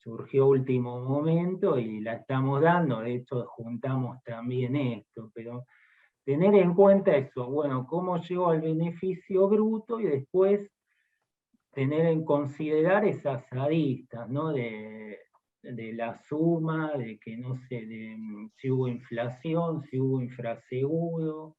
surgió último momento y la estamos dando, de hecho juntamos también esto, pero tener en cuenta eso, bueno, cómo llegó al beneficio bruto y después tener en considerar esas aristas, ¿no? De la suma, de que no sé, si hubo inflación, si hubo infraseguro,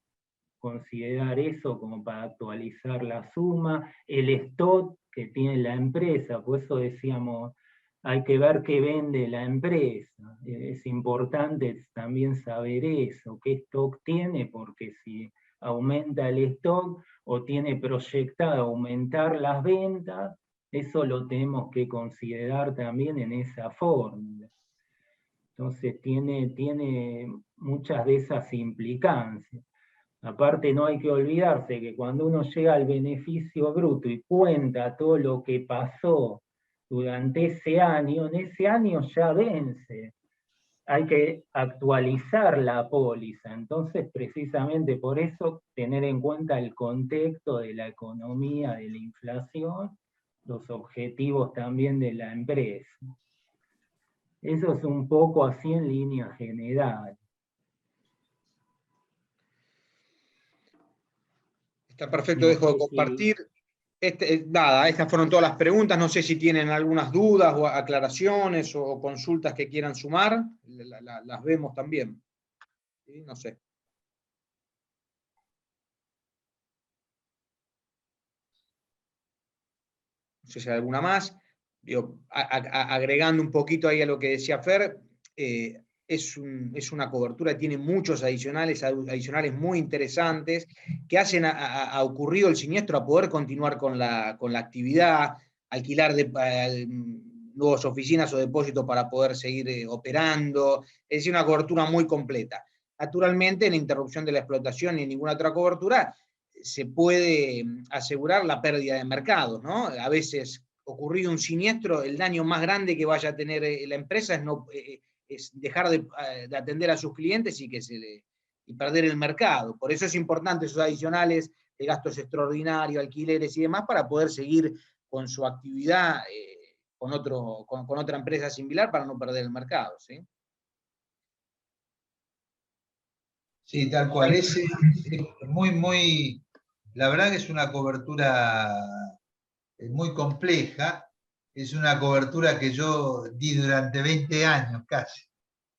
considerar eso como para actualizar la suma, el stock que tiene la empresa, por eso decíamos, hay que ver qué vende la empresa, es importante también saber eso, qué stock tiene, porque si aumenta el stock o tiene proyectado aumentar las ventas, eso lo tenemos que considerar también en esa fórmula. Entonces tiene muchas de esas implicancias. Aparte no hay que olvidarse que cuando uno llega al beneficio bruto y cuenta todo lo que pasó durante ese año, en ese año ya vence. Hay que actualizar la póliza. Entonces, precisamente por eso, tener en cuenta el contexto de la economía, de la inflación, los objetivos también de la empresa. Eso es un poco así en línea general. Está perfecto, dejo de compartir. Nada, estas fueron todas las preguntas. No sé si tienen algunas dudas o aclaraciones o consultas que quieran sumar. Las vemos también. ¿Sí? No sé. No sé si hay alguna más. Digo, agregando un poquito ahí a lo que decía Fer, es una cobertura que tiene muchos adicionales muy interesantes que hacen a ocurrido el siniestro a poder continuar con la actividad, alquilar nuevas oficinas o depósitos para poder seguir operando. Es decir, una cobertura muy completa. Naturalmente, en la interrupción de la explotación ni en ninguna otra cobertura se puede asegurar la pérdida de mercado, ¿no? A veces, ocurrido un siniestro, el daño más grande que vaya a tener la empresa es dejar de atender a sus clientes y perder el mercado. Por eso es importante esos adicionales de gastos extraordinarios, alquileres y demás, para poder seguir con su actividad con otra empresa similar para no perder el mercado, ¿sí? Sí, tal cual. Es muy, la verdad que es una cobertura muy compleja, es una cobertura que yo di durante 20 años casi,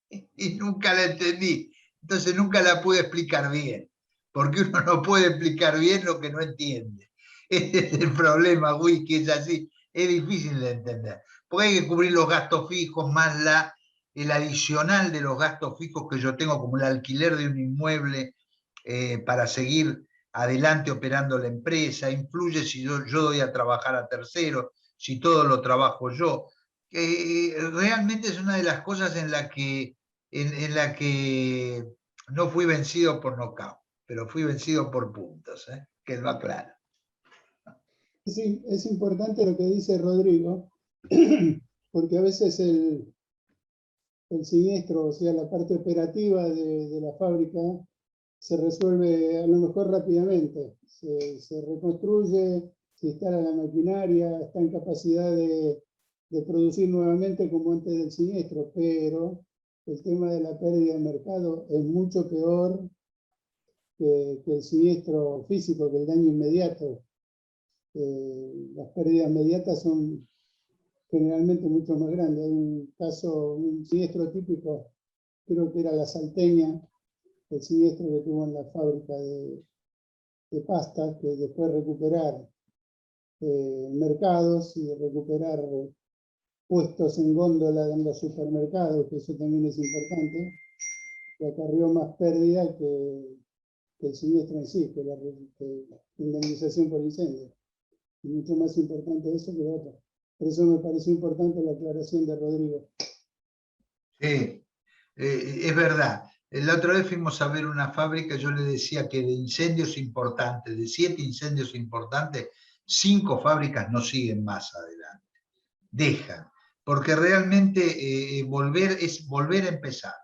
y nunca la entendí, entonces nunca la pude explicar bien, porque uno no puede explicar bien lo que no entiende. Ese es el problema, Wiki, es así, es difícil de entender, porque hay que cubrir los gastos fijos más el adicional de los gastos fijos que yo tengo, como el alquiler de un inmueble para seguir adelante operando la empresa, influye si yo doy a trabajar a terceros, si todo lo trabajo yo. Realmente es una de las cosas en la que no fui vencido por nocaut, pero fui vencido por puntos, que va claro. Sí, es importante lo que dice Rodrigo, porque a veces el siniestro, o sea, la parte operativa de la fábrica, se resuelve a lo mejor rápidamente. Se reconstruye, se instala la maquinaria, está en capacidad de producir nuevamente como antes del siniestro, pero el tema de la pérdida de mercado es mucho peor que el siniestro físico, que el daño inmediato. Las pérdidas inmediatas son generalmente mucho más grandes. Hay un caso, un siniestro típico, creo que era la Salteña, el siniestro que tuvo en la fábrica de pasta, que después recuperar mercados y recuperar puestos en góndola en los supermercados, que eso también es importante, que acarrió más pérdida que el siniestro en sí, que la indemnización por incendio. Y mucho más importante eso que lo otro. Por eso me pareció importante la aclaración de Rodrigo. Sí, es verdad. La otra vez fuimos a ver una fábrica, yo le decía que de incendios importantes, de 7 incendios importantes, 5 fábricas no siguen más adelante. Dejan, porque realmente es volver a empezar,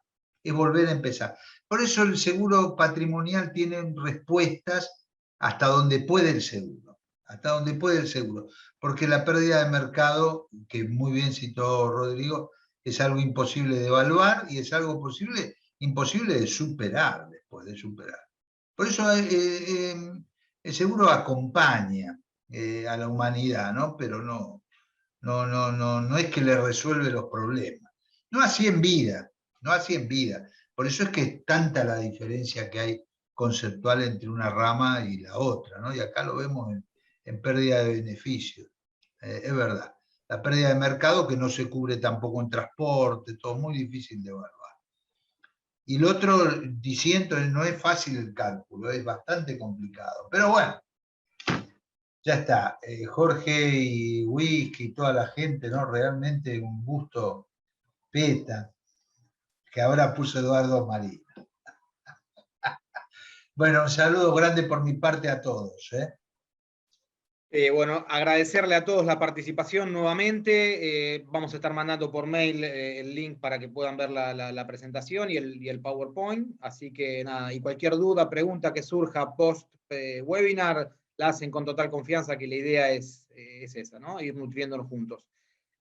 es volver a empezar. Por eso el seguro patrimonial tiene respuestas hasta donde puede el seguro, hasta donde puede el seguro, porque la pérdida de mercado, que muy bien citó Rodrigo, es algo imposible de evaluar y es algo imposible de superar después de superar. Por eso el seguro acompaña a la humanidad, ¿no? Pero no es que le resuelve los problemas. No así en vida, no así en vida. Por eso es que es tanta la diferencia que hay conceptual entre una rama y la otra, ¿no? Y acá lo vemos en pérdida de beneficios. Es verdad. La pérdida de mercado que no se cubre tampoco en transporte, todo muy difícil de evaluar. Y lo otro, diciendo, no es fácil el cálculo, es bastante complicado. Pero bueno, ya está. Jorge y Whisky y toda la gente, ¿no? Realmente un gusto, Peta, que ahora puso Eduardo María. Bueno, un saludo grande por mi parte a todos. Bueno, agradecerle a todos la participación nuevamente. Vamos a estar mandando por mail el link para que puedan ver la presentación y el PowerPoint. Así que nada, y cualquier duda, pregunta que surja post webinar, la hacen con total confianza, que la idea es esa, ¿no? Ir nutriéndonos juntos.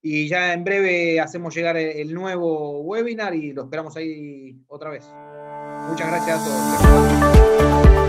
Y ya en breve hacemos llegar el nuevo webinar y lo esperamos ahí otra vez. Muchas gracias a todos.